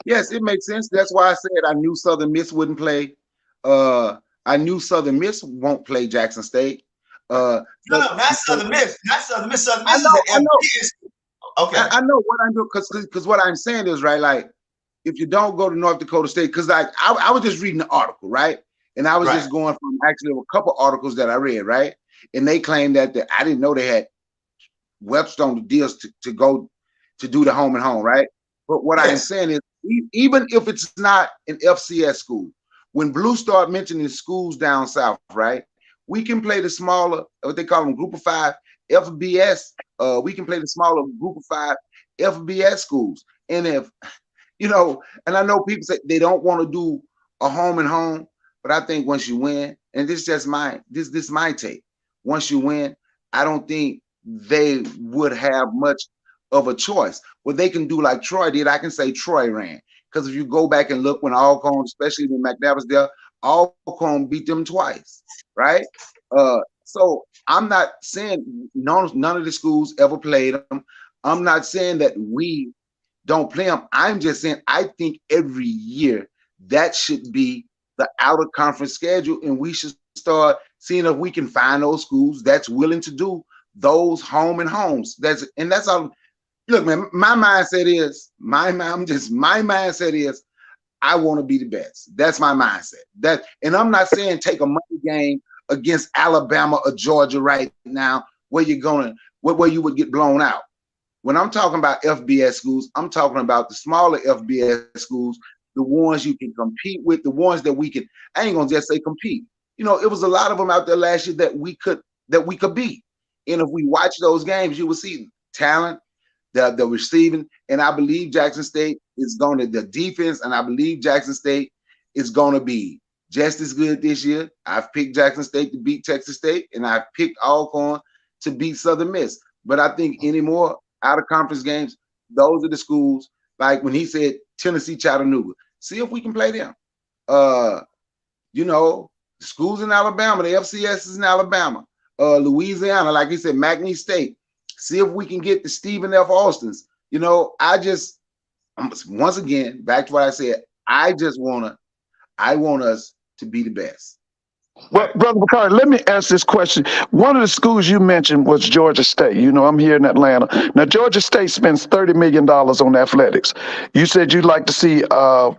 Yes, it makes sense. That's why I said I knew Southern Miss wouldn't play. I knew Southern Miss won't play Jackson State. No, not Southern Miss. Not Southern Miss. Southern Miss I know. Okay. I know what I'm doing because what I'm saying is, right, like, if you don't go to North Dakota State, because like I was just reading the article, right? And I was just going from actually a couple articles that I read, right? and they claim that I didn't know they had Webster on the deals to go to do the home and home, right? But what I'm saying is, even if it's not an FCS school, when Blue start mentioning schools down south, right, we can play the smaller, what they call them, group of 5 FBS. We can play the smaller group of 5 FBS schools. And if, and I know people say they don't want to do a home and home, but I think once you win, and this is just this my take. Once you win, I don't think they would have much of a choice. What they can do like Troy did, I can say Troy ran. Because if you go back and look when Alcorn, especially when McNabb was there, Alcorn beat them twice, right? So I'm not saying none of the schools ever played them. I'm not saying that we don't play them. I'm just saying I think every year that should be the outer conference schedule, and we should start seeing if we can find those schools that's willing to do those home and homes. That's all. Look, man, my mindset is I want to be the best. That's my mindset. And I'm not saying take a money game against Alabama or Georgia right now where you would get blown out. When I'm talking about FBS schools, I'm talking about the smaller FBS schools, the ones you can compete with, the ones that we can. I ain't gonna just say compete. It was a lot of them out there last year that we could beat. And if we watch those games, you will see talent, the receiving, and I believe Jackson State is going to the defense, and I believe Jackson State is going to be just as good this year. I've picked Jackson State to beat Texas State, and I've picked Alcorn to beat Southern Miss. But I think any more out of conference games, those are the schools. Like when he said Tennessee, Chattanooga, see if we can play them. Schools in Alabama, the FCS is in Alabama. Louisiana, like he said, McNeese State. See if we can get the Stephen F. Austins. Once again, back to what I said, I want us to be the best. Well, Brother Bakari, let me ask this question. One of the schools you mentioned was Georgia State. I'm here in Atlanta. Now, Georgia State spends $30 million on athletics. You said you'd like to see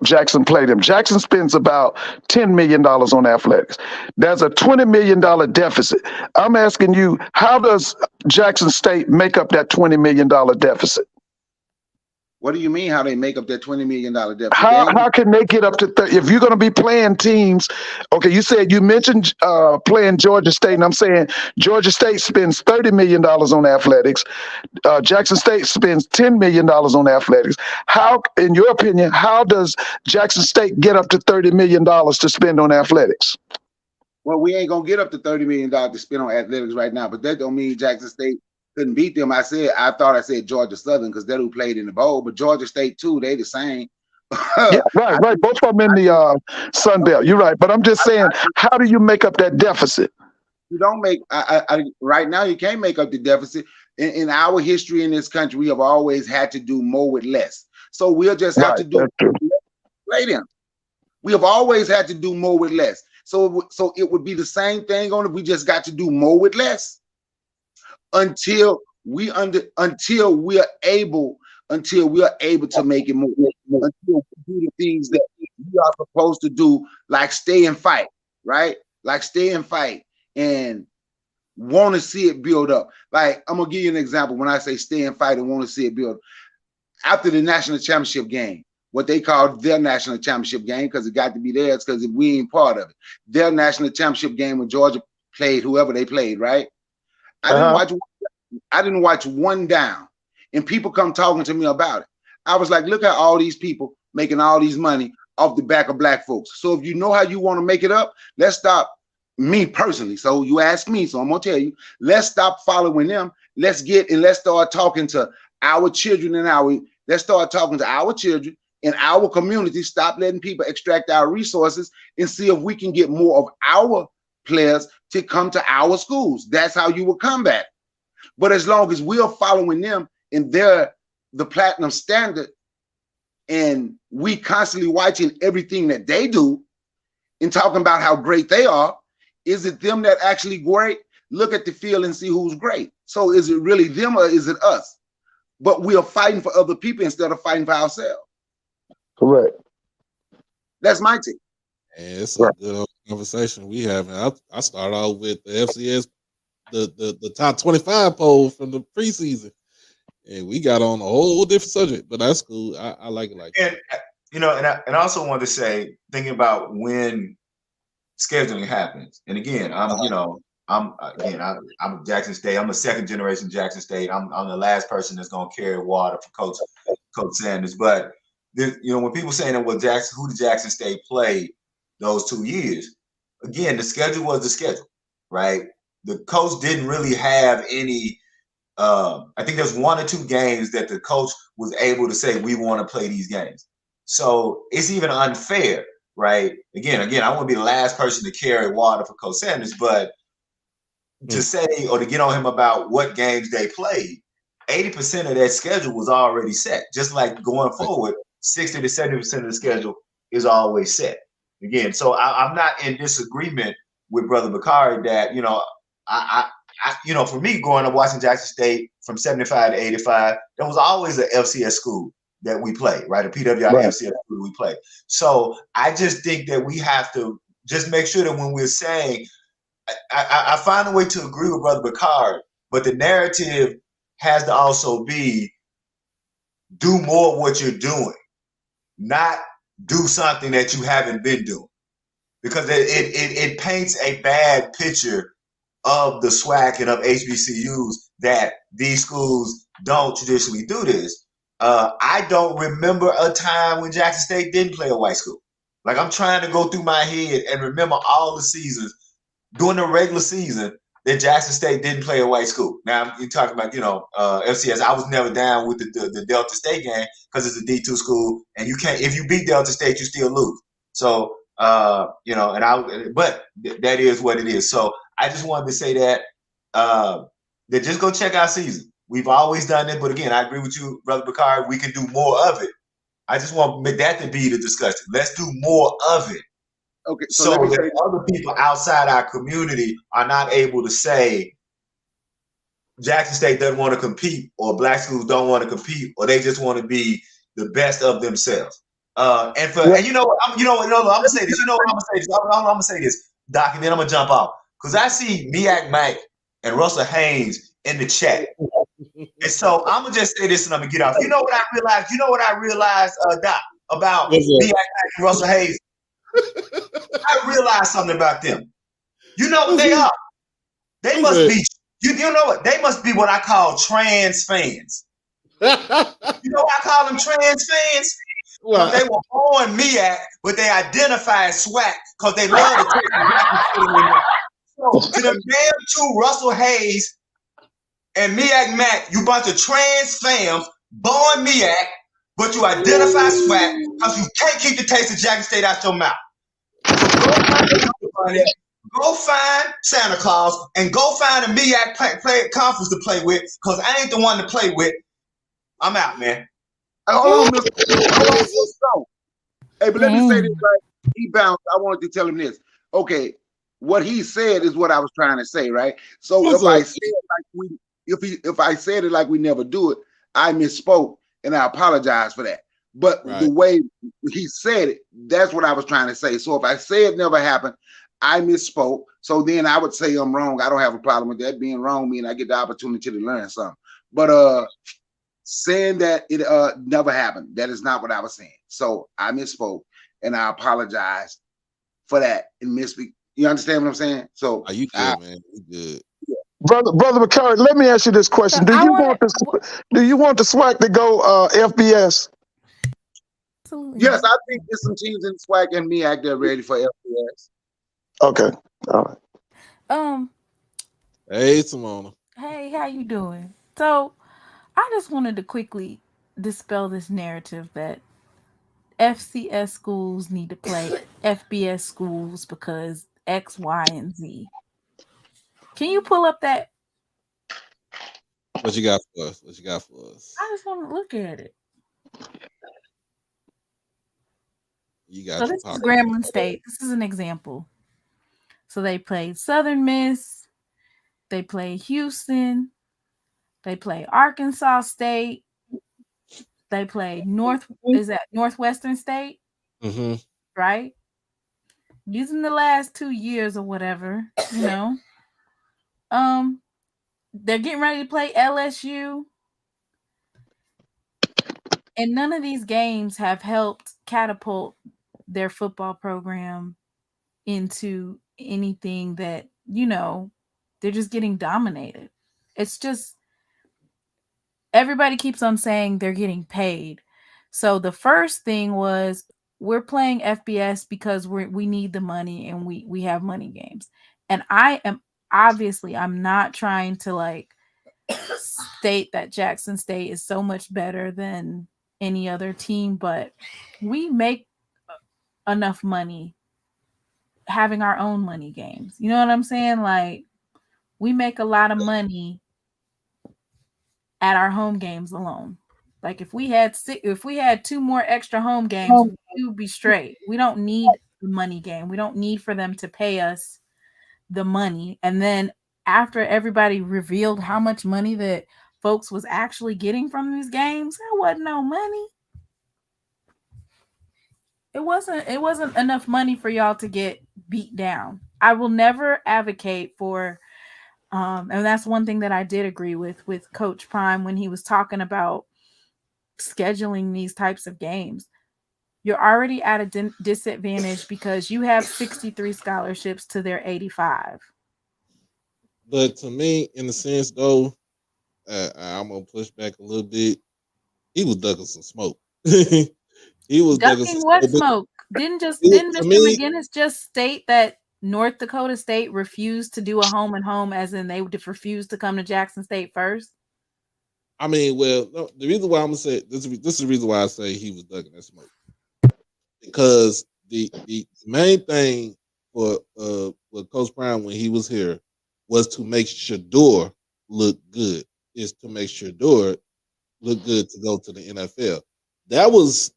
Jackson play them. Jackson spends about $10 million on athletics. There's a $20 million deficit. I'm asking you, how does Jackson State make up that $20 million deficit? What do you mean how they make up that $20 million deficit? How can they get up to 30? If you're going to be playing teams, okay, you mentioned playing Georgia State, and I'm saying Georgia State spends $30 million on athletics. Jackson State spends $10 million on athletics. How, in your opinion, how does Jackson State get up to $30 million to spend on athletics? Well, we ain't going to get up to $30 million to spend on athletics right now, but that don't mean Jackson State couldn't beat them. I thought I said Georgia Southern because they're who played in the bowl, but Georgia State too, they the same. Yeah, right. Both of them in the Sun Belt. You're right, but I'm just saying, how do you make up that deficit? You don't make. Right now, you can't make up the deficit. In our history in this country, we have always had to do more with less. So we'll just have to do play them. We have always had to do more with less. So it would be the same thing on it. We just got to do more with less. Until we are able to make it more, until we do the things that we are supposed to do, like stay and fight, right? Like stay and fight and want to see it build up. Like I'm gonna give you an example. When I say stay and fight and want to see it build, after the national championship game, what they called their national championship game, because it got to be theirs, because we ain't part of it. Their national championship game when Georgia played whoever they played, right? I didn't watch one down, and people come talking to me about it. I was like, look at all these people making all these money off the back of black folks. So if you know how you want to make it up, let's stop. Me personally, so you ask me, so I'm gonna tell you, let's stop following them. Let's start talking to our children let's start talking to our children in our community. Stop letting people extract our resources and see if we can get more of our players to come to our schools. That's how you will combat. But as long as we are following them and they're the platinum standard, and we constantly watching everything that they do and talking about how great they are, is it them that actually great? Look at the field and see who's great. So is it really them or is it us? But we are fighting for other people instead of fighting for ourselves. Correct. That's my take. And it's a good old conversation we having. I start out with the FCS the top 25 poll from the preseason, and we got on a whole different subject. But that's cool. I like it like that. And I also wanted to say, thinking about when scheduling happens, and again, I'm Jackson State. I'm a second generation Jackson State. I'm the last person that's gonna carry water for Coach Sanders. But when people saying that, well, who did Jackson State play those 2 years? Again, the schedule was the schedule, right? The coach didn't really have any. I think there's 1 or 2 games that the coach was able to say, we want to play these games. So it's even unfair, right? Again, I want to be the last person to carry water for Coach Sanders, but to say or to get on him about what games they played, 80% of that schedule was already set. Just like going forward, 60 to 70% of the schedule is always set. Again, so I'm not in disagreement with Brother Bakari that, for me, growing up watching Jackson State from 75 to 85, there was always an FCS school that we played, right? A PWI FCS school we played. So I just think that we have to just make sure that when we're saying, I find a way to agree with Brother Bakari, but the narrative has to also be do more of what you're doing, not do something that you haven't been doing. Because it paints a bad picture of the SWAC and of HBCUs that these schools don't traditionally do this. I don't remember a time when Jackson State didn't play a white school. Like, I'm trying to go through my head and remember all the seasons during the regular season that Jackson State didn't play a white school. Now, you're talking about, FCS. I was never down with the Delta State game because it's a D2 school, and you can't, if you beat Delta State, you still lose. So, but that is what it is. So I just wanted to say that just go check our season. We've always done it, but again, I agree with you, Brother Bakari. We can do more of it. I just want that to be the discussion. Let's do more of it. Okay, so that other people outside our community are not able to say Jackson State doesn't want to compete, or black schools don't want to compete, or they just want to be the best of themselves. I'm gonna say this. I'm gonna say this, Doc, and then I'm gonna jump off because I see Miak Mack and Russell Haynes in the chat, and so I'm gonna just say this and I'm gonna get off. You know what I realized, Doc, about Miak Mack and Russell Haynes. I realized something about them. You know what they are? They must be. You know what? They must be what I call trans fans. You know what I call them trans fans? Because they were born MEAC, but they identify as SWAC because they love to take the So to the damn 2 Russell Hayes and MEAC Mac, you bunch of trans fams, born MEAC, but you identify SWAC because you can't keep the taste of Jackson State out your mouth. Go find Santa Claus and go find a MEAC play conference to play with, because I ain't the one to play with. I'm out, man. Hold on, Mr. Hey, but let me say this, right? He bounced. I wanted to tell him this. Okay, what he said is what I was trying to say, right? So if I said it like we never do it, I misspoke, and I apologize for that. But the way he said it, that's what I was trying to say. So if I say it never happened, I misspoke. So then I would say I'm wrong. I don't have a problem with that being wrong, meaning I get the opportunity to learn something. But saying that it never happened, that is not what I was saying. So I misspoke, and I apologize for that and misspeak. You understand what I'm saying? So are you good, man? You good. Brother McCarthy, let me ask you this question. Do you want the SWAC to go FBS? Yes, I think there's some teams in SWAC and MEAC that are ready for FBS. Okay. All right. Hey, Simona. Hey, how you doing? So I just wanted to quickly dispel this narrative that FCS schools need to play FBS schools because X, Y, and Z. Can you pull up that? What you got for us? I just want to look at it. You got. So this is Grambling State. This is an example. So they played Southern Miss. They play Houston. They play Arkansas State. They play Northwestern State? Mm-hmm. Right? Using the last 2 years or whatever, They're getting ready to play LSU. And none of these games have helped catapult their football program into anything that, they're just getting dominated. It's just everybody keeps on saying they're getting paid. So the first thing was we're playing FBS because we need the money and we have money games. And I'm not trying to state that Jackson State is so much better than any other team, but we make enough money having our own money games. You know what I'm saying? We make a lot of money at our home games alone. If we had 2 more extra home games, we would be straight. We don't need the money game. We don't need for them to pay us the money. And then after everybody revealed how much money that folks was actually getting from these games, there wasn't no money. It wasn't enough money for y'all to get beat down. I will never advocate for and that's one thing that I did agree with Coach Prime when he was talking about scheduling these types of games. You're already at a disadvantage because you have 63 scholarships to their 85. But to me, in a sense, though, I'm gonna push back a little bit. He was ducking some smoke. He was ducking what smoke? Didn't Mr. McGinnis just state that North Dakota State refused to do a home and home, as in they refused to come to Jackson State first? I mean, well, no, the reason why I'm gonna say this is the reason why I say he was ducking that smoke, because the main thing for with Coach Brown when he was here was to make Shedeur look good. Is to make Shedeur look good to go to the NFL. That was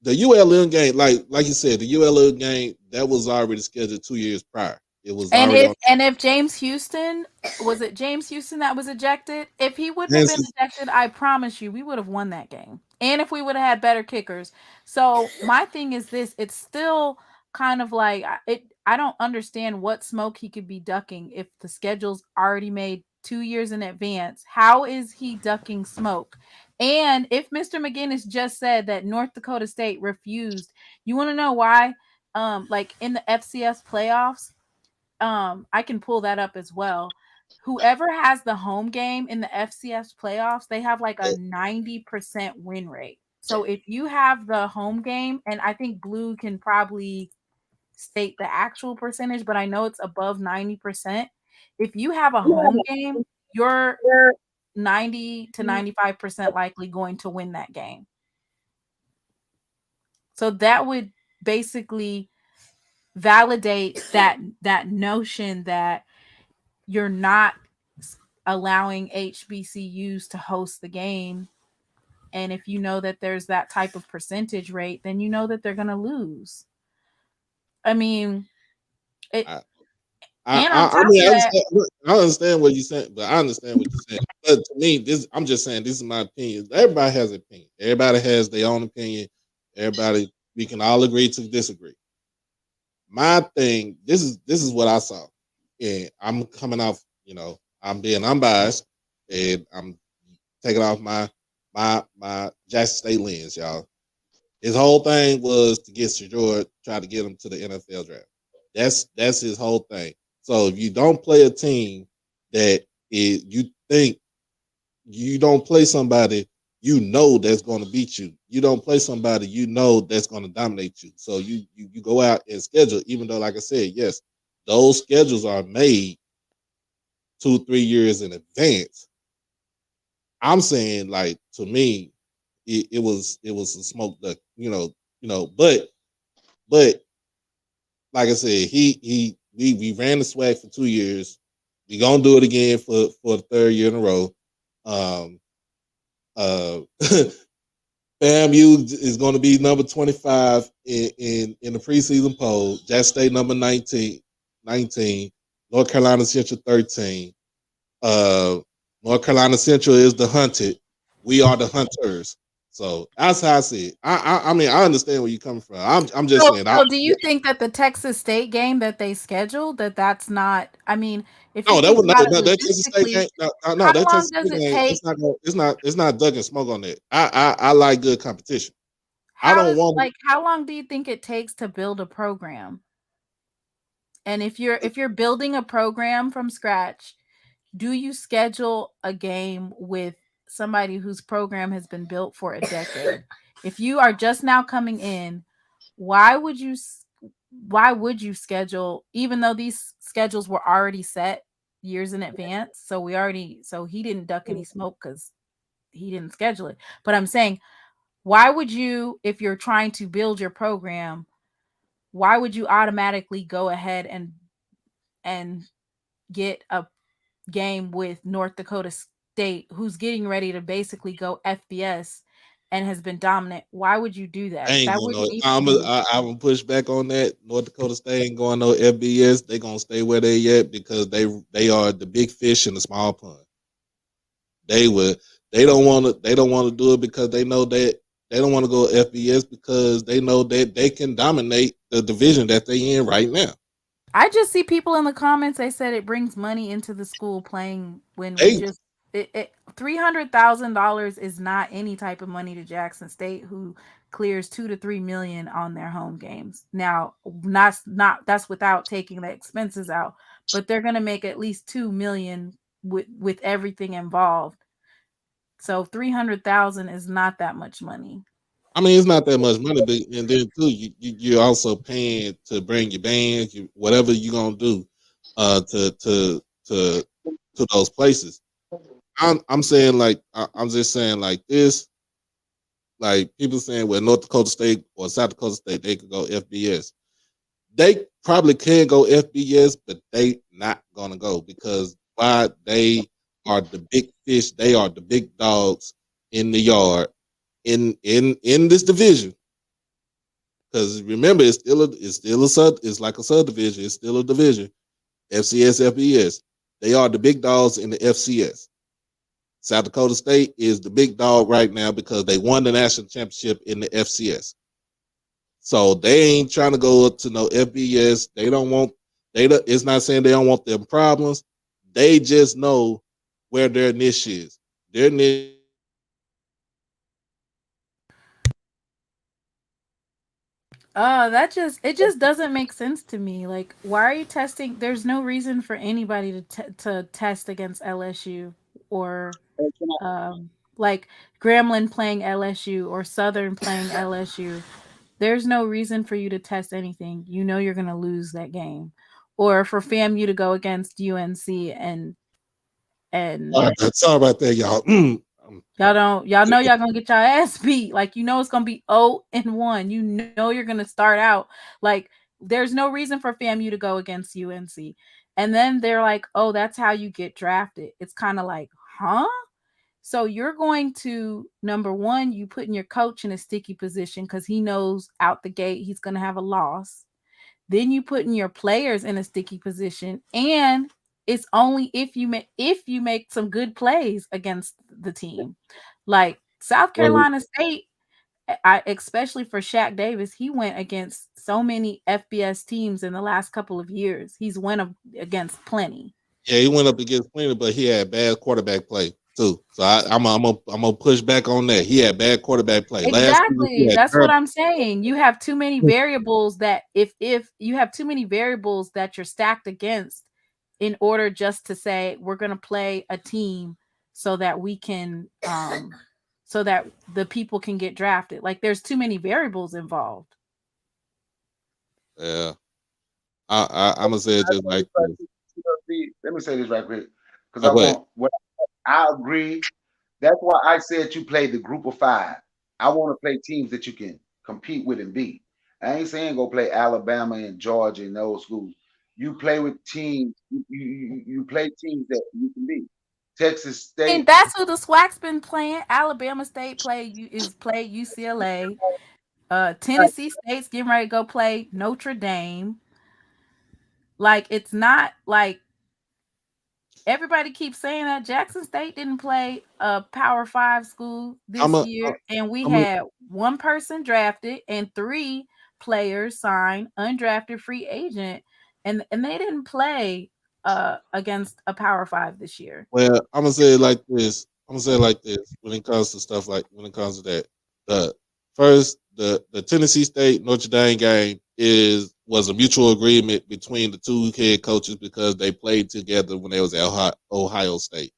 the ULM game, like you said, the ULM game that was already scheduled 2 years prior. It was if James Houston, was it James Houston that was ejected? If he wouldn't have been ejected, I promise you, we would have won that game. And if we would have had better kickers. So my thing is this: it's still kind of I don't understand what smoke he could be ducking if the schedule's already made 2 years in advance. How is he ducking smoke? And if Mr. McGinnis just said that North Dakota State refused, you want to know why? In the FCS playoffs, I can pull that up as well. Whoever has the home game in the FCS playoffs, they have a 90% win rate. So if you have the home game, and I think Blue can probably state the actual percentage, but I know it's above 90%. If you have a home game, you're 90 to 95% likely going to win that game. So that would basically validate that notion that you're not allowing HBCUs to host the game. And if you know that there's that type of percentage rate, then you know that they're going to lose. I mean, I understand what you're saying, but I understand what you're saying. But to me, I'm just saying this is my opinion. Everybody has an opinion. Everybody has their own opinion. We can all agree to disagree. My thing, this is what I saw. And I'm coming off, I'm being unbiased, and I'm taking off my Jackson State lens, y'all. His whole thing was to get Shedeur, try to get him to the NFL draft. That's his whole thing. So if you don't play a team that you think you don't play somebody that's going to beat you. You don't play somebody that's going to dominate you. So you go out and schedule, even though, like I said, yes, those schedules are made 2-3 years in advance. I'm saying, to me, it was a smoke duck, but like I said, we ran the Swac for 2 years. We gonna do it again for the 3rd year in a row. FAMU is going to be number 25 in the preseason poll. Jackson State number 19. North Carolina Central 13. North Carolina Central is the hunted. We are the hunters. So that's how I see it. I mean I understand where you're coming from. I'm just So, saying. so do you think that the Texas State game that they scheduled that's not? I mean, if you No, that think would not. about it No, that Texas State logistically, game. No, how that long Texas does State it game. take? It's not. It's not. It's not ducking smoke on that. I like good competition. I How don't does want. how long do you think it takes to build a program? And if you're building a program from scratch, do you schedule a game with somebody whose program has been built for a decade? If you are just now coming in, why would you schedule, even though these schedules were already set years in advance? So he didn't duck any smoke because he didn't schedule it. But I'm saying, why would you, if you're trying to build your program, why would you automatically go ahead and get a game with North Dakota State, who's getting ready to basically go FBS and has been dominant? Why would you do I that? ain't That going wouldn't no. even be. I'm gonna push back on that. North Dakota State ain't going no FBS. They gonna stay where they at because they are the big fish in the small pond. They would. They don't want to. They don't want to do it because they know that they don't want to go FBS because they know that they can dominate the division that they in right now. I just see people in the comments. They said it brings money into the school playing when we They just $300,000 is not any type of money to Jackson State, who clears 2 to 3 million on their home games. Now, not that's without taking the expenses out, but they're gonna make at least 2 million with everything involved. So 300,000 is not that much money. I mean, it's not that much money, but and then too, you're also paying to bring your bands, whatever you're gonna do, to to those places. I'm saying like I'm just saying like this, like people saying well North Dakota State or South Dakota State they could go FBS. They probably can go FBS, but they not gonna go because why they are the big fish, they are the big dogs in the yard in this division. Because remember, it's like a subdivision. It's still a division. FCS, FBS. They are the big dogs in the FCS. South Dakota State is the big dog right now because they won the national championship in the FCS. So they ain't trying to go up to no FBS. They don't want. It's not saying they don't want them problems. They just know where their niche is. Their niche It just doesn't make sense to me. Like, why are you testing? There's no reason for anybody to test against LSU or um like Gremlin playing LSU or Southern playing LSU. There's no reason for you to test anything. You know you're gonna lose that game, or for FAMU to go against UNC and sorry about that, y'all. y'all know y'all gonna get your ass beat. Like, it's gonna be 0-1. You know you're gonna start out like, there's no reason for FAMU to go against UNC. And then they're like, oh, that's how you get drafted. It's kind of like, huh? So you're going to, number one, you putting your coach in a sticky position because he knows out the gate he's gonna have a loss. Then you putting your players in a sticky position, and it's only if you make some good plays against the team. Like South Carolina State, especially for Shaq Davis, he went against so many FBS teams in the last couple of years. He's went against plenty. Yeah, he went up against Cleveland, but he had bad quarterback play too. So I'm gonna push back on that. He had bad quarterback play last season. He Exactly. had That's what terrible. I'm saying. You have too many variables that if you have too many variables that you're stacked against in order just to say we're going to play a team so that we can so that the people can get drafted. Like, there's too many variables involved. Yeah, I'm gonna say it just like this. Let me say this right quick, because Oh, I go ahead. want what I agree. That's why I said you play the group of five. I want to play teams that you can compete with and beat. I ain't saying go play Alabama and Georgia and those schools. You play with teams. You play teams that you can beat. Texas And State. that's who the SWAC's been playing. Alabama State play UCLA. Tennessee State's getting ready to go play Notre Dame. Like, it's not like everybody keeps saying that Jackson State didn't play a Power 5 school this year, and we had one person drafted and 3 players signed undrafted free agent, and they didn't play against a Power 5 this year. Well, I'm gonna say it like this. When it comes to stuff like when it comes to that. The Tennessee State Notre Dame game was a mutual agreement between the 2 head coaches because they played together when they was at Ohio State.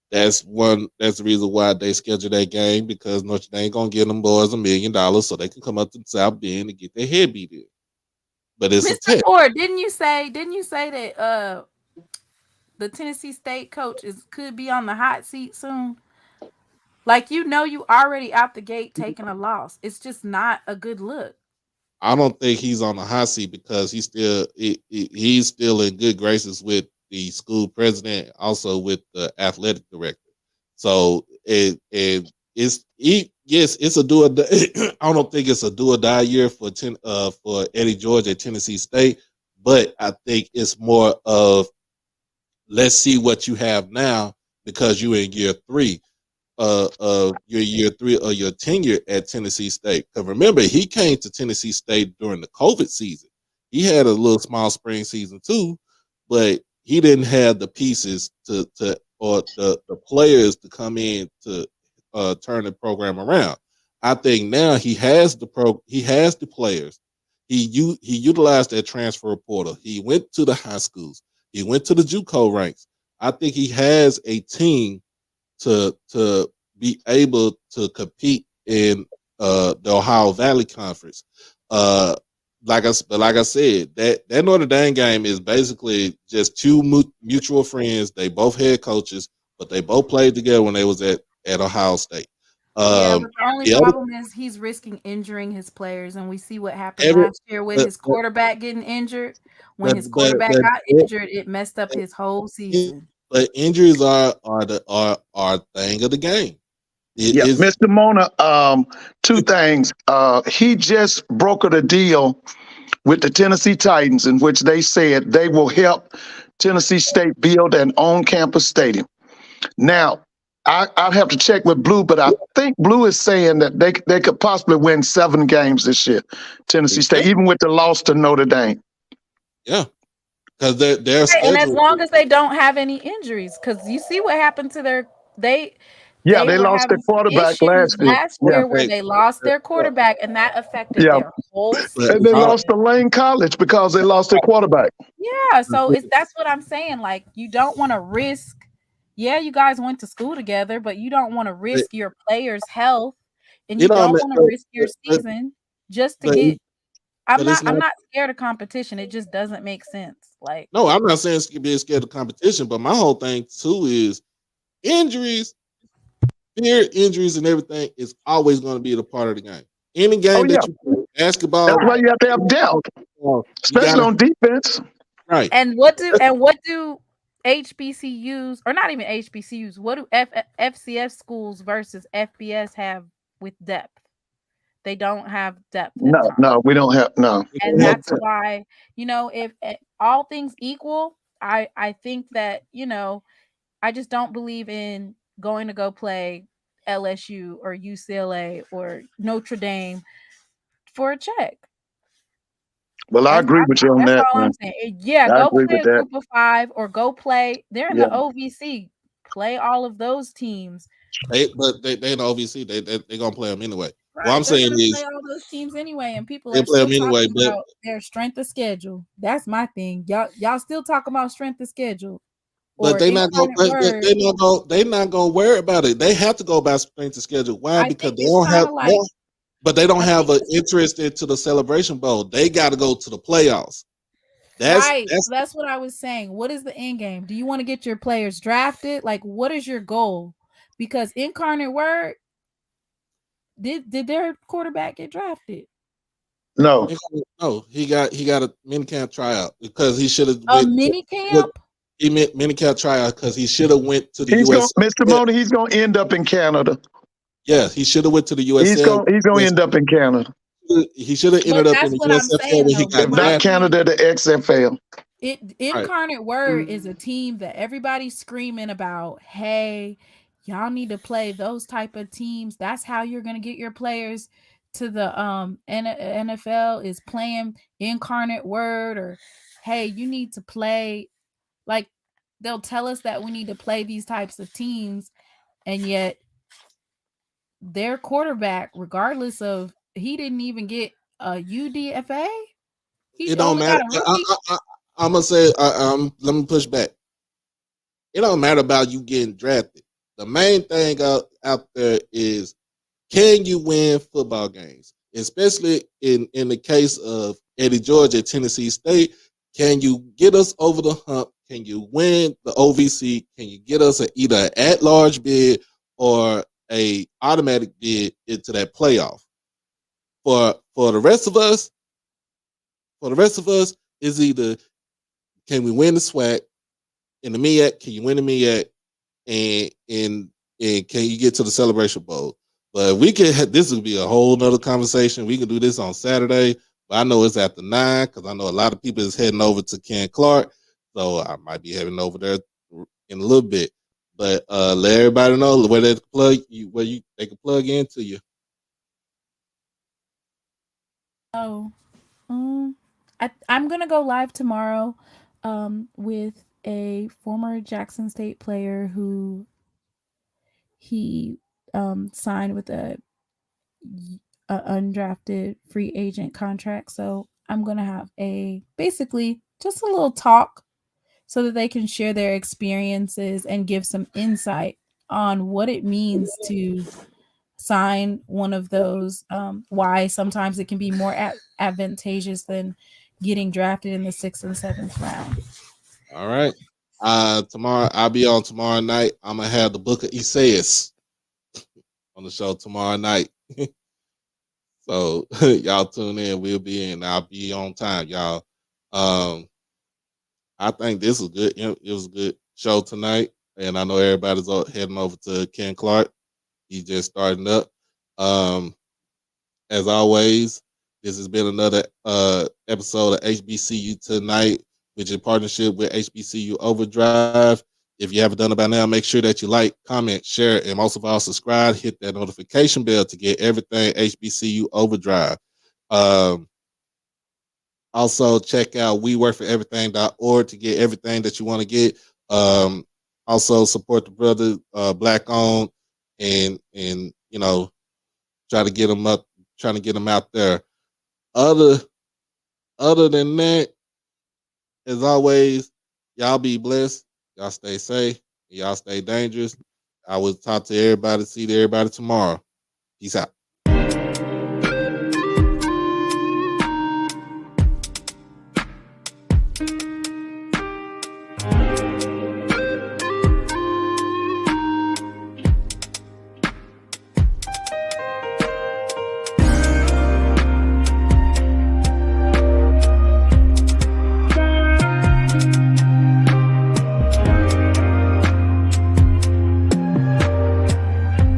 That's the reason why they scheduled that game, because Notre Dame gonna give them boys $1 million so they can come up to the South Bend and get their head beat in. But it's Mr. a test. Ford, didn't you say that the Tennessee State coach could be on the hot seat soon? Like, you already out the gate taking a loss. It's just not a good look. I don't think he's on the hot seat because he's still in good graces with the school president, also with the athletic director. So it's a do or die. I don't think it's a do or die year for Eddie George at Tennessee State, but I think it's more of let's see what you have now because you're in year 3. Your year 3 of your tenure at Tennessee State. Because remember, he came to Tennessee State during the COVID season. He had a little small spring season too, but he didn't have the pieces or the players to come in to turn the program around. I think now he has the players. He utilized that transfer portal. He went to the high schools. He went to the JUCO ranks. I think he has a team to be able to compete in the Ohio Valley Conference. Like I said, that Notre Dame game is basically just 2 mutual friends. They both head coaches, but they both played together when they was at Ohio State. But the only problem is he's risking injuring his players, and we see what happened last year with his quarterback getting injured. When his quarterback got injured, it messed up his whole season. But injuries are thing of the game. Mr. Mona, 2 things. He just brokered a deal with the Tennessee Titans in which they said they will help Tennessee State build an on-campus stadium. Now, I'd have to check with Blue, but I think Blue is saying that they could possibly win 7 games this year, Tennessee State, even with the loss to Notre Dame. Yeah. Because they're and as long as they don't have any injuries, because you see what happened to they lost their quarterback last year where they lost their quarterback, and that affected their whole season. And they lost to Lane College because they lost their quarterback. Yeah, so that's what I'm saying. Like, you don't want to risk. Yeah, you guys went to school together, but you don't want to risk your players' health, and you don't want to risk your season just to get. I'm not scared of competition. It just doesn't make sense. Like, no, I'm not saying being scared of competition, but my whole thing too is injuries, injuries, and everything is always going to be a part of the game. Any game that you play, basketball. That's why you have to have depth, especially on defense. Right. And what do HBCUs, or not even HBCUs? What do FCS schools versus FBS have with depth? They don't have depth. No, we don't have no. And that's why, if all things equal, I think that, I just don't believe in going to go play LSU or UCLA or Notre Dame for a check. Well, I agree with you on that. That's all I'm saying. Yeah, go play a group of 5 or go play. They're in the OVC. Play all of those teams. They in the OVC. They're gonna play them anyway. Right. What I'm saying is play all those teams anyway, and people are still play them anyway, talking about their strength of schedule. That's my thing. Y'all still talk about strength of schedule. But they're not gonna worry about it. They have to go by strength of schedule. Why? Because they don't have but they don't have an interest into the Celebration Bowl. They got to go to the playoffs. That's what I was saying. What is the end game? Do you want to get your players drafted? Like, what is your goal? Because Incarnate Word, did their quarterback get drafted? No, he got a minicamp tryout because he should have a minicamp. He meant minicamp tryout because he should have went to the US. Mr. Mona, he's gonna end up in Canada. Yeah, he should have went to the USL. He's gonna end up in Canada. He should have ended up in the USFL when he got not Canada, the XFL. Incarnate Word is a team that everybody's screaming about. Hey, y'all need to play those type of teams. That's how you're gonna get your players to the NFL is playing Incarnate Word, or hey, you need to play, like they'll tell us that we need to play these types of teams, and yet their quarterback, regardless of, he didn't even get a UDFA. He It don't only matter. got a rookie. I'm gonna say, let me push back. It don't matter about you getting drafted. The main thing out there is, can you win football games? Especially in the case of Eddie George at Tennessee State. Can you get us over the hump? Can you win the OVC? Can you get us either an at-large bid or a automatic bid into that playoff? For the rest of us, is either can we win the Swac in the MEAC? Can you win the MEAC? And can you get to the Celebration Bowl? But we can. This would be a whole nother conversation. We can do this on Saturday. But I know it's after 9 because I know a lot of people is heading over to Ken Clark, so I might be heading over there in a little bit. But let everybody know where they they can plug into you. Oh, I'm gonna go live tomorrow, with a former Jackson State player who he signed with a undrafted free agent contract. So I'm gonna have basically just a little talk so that they can share their experiences and give some insight on what it means to sign one of those, why sometimes it can be more advantageous than getting drafted in the 6th and 7th round. All right. Tomorrow I'll be on tomorrow night. I'm gonna have the Book of Isaias on the show tomorrow night. So y'all tune in. We'll be in. I'll be on time, y'all. I think this was good. It was a good show tonight, and I know everybody's heading over to Ken Clark. He's just starting up. As always, this has been another episode of HBCU Tonight, which is in partnership with HBCU OverDrive. If you haven't done it by now, make sure that you like, comment, share, and most of all, subscribe. Hit that notification bell to get everything HBCU OverDrive. Also, check out weworkforeverything.org to get everything that you want to get. Also, support the brother, Black owned, and try to get them up, trying to get them out there. Other than that, as always, y'all be blessed. Y'all stay safe. Y'all stay dangerous. I will talk to everybody, see everybody tomorrow. Peace out.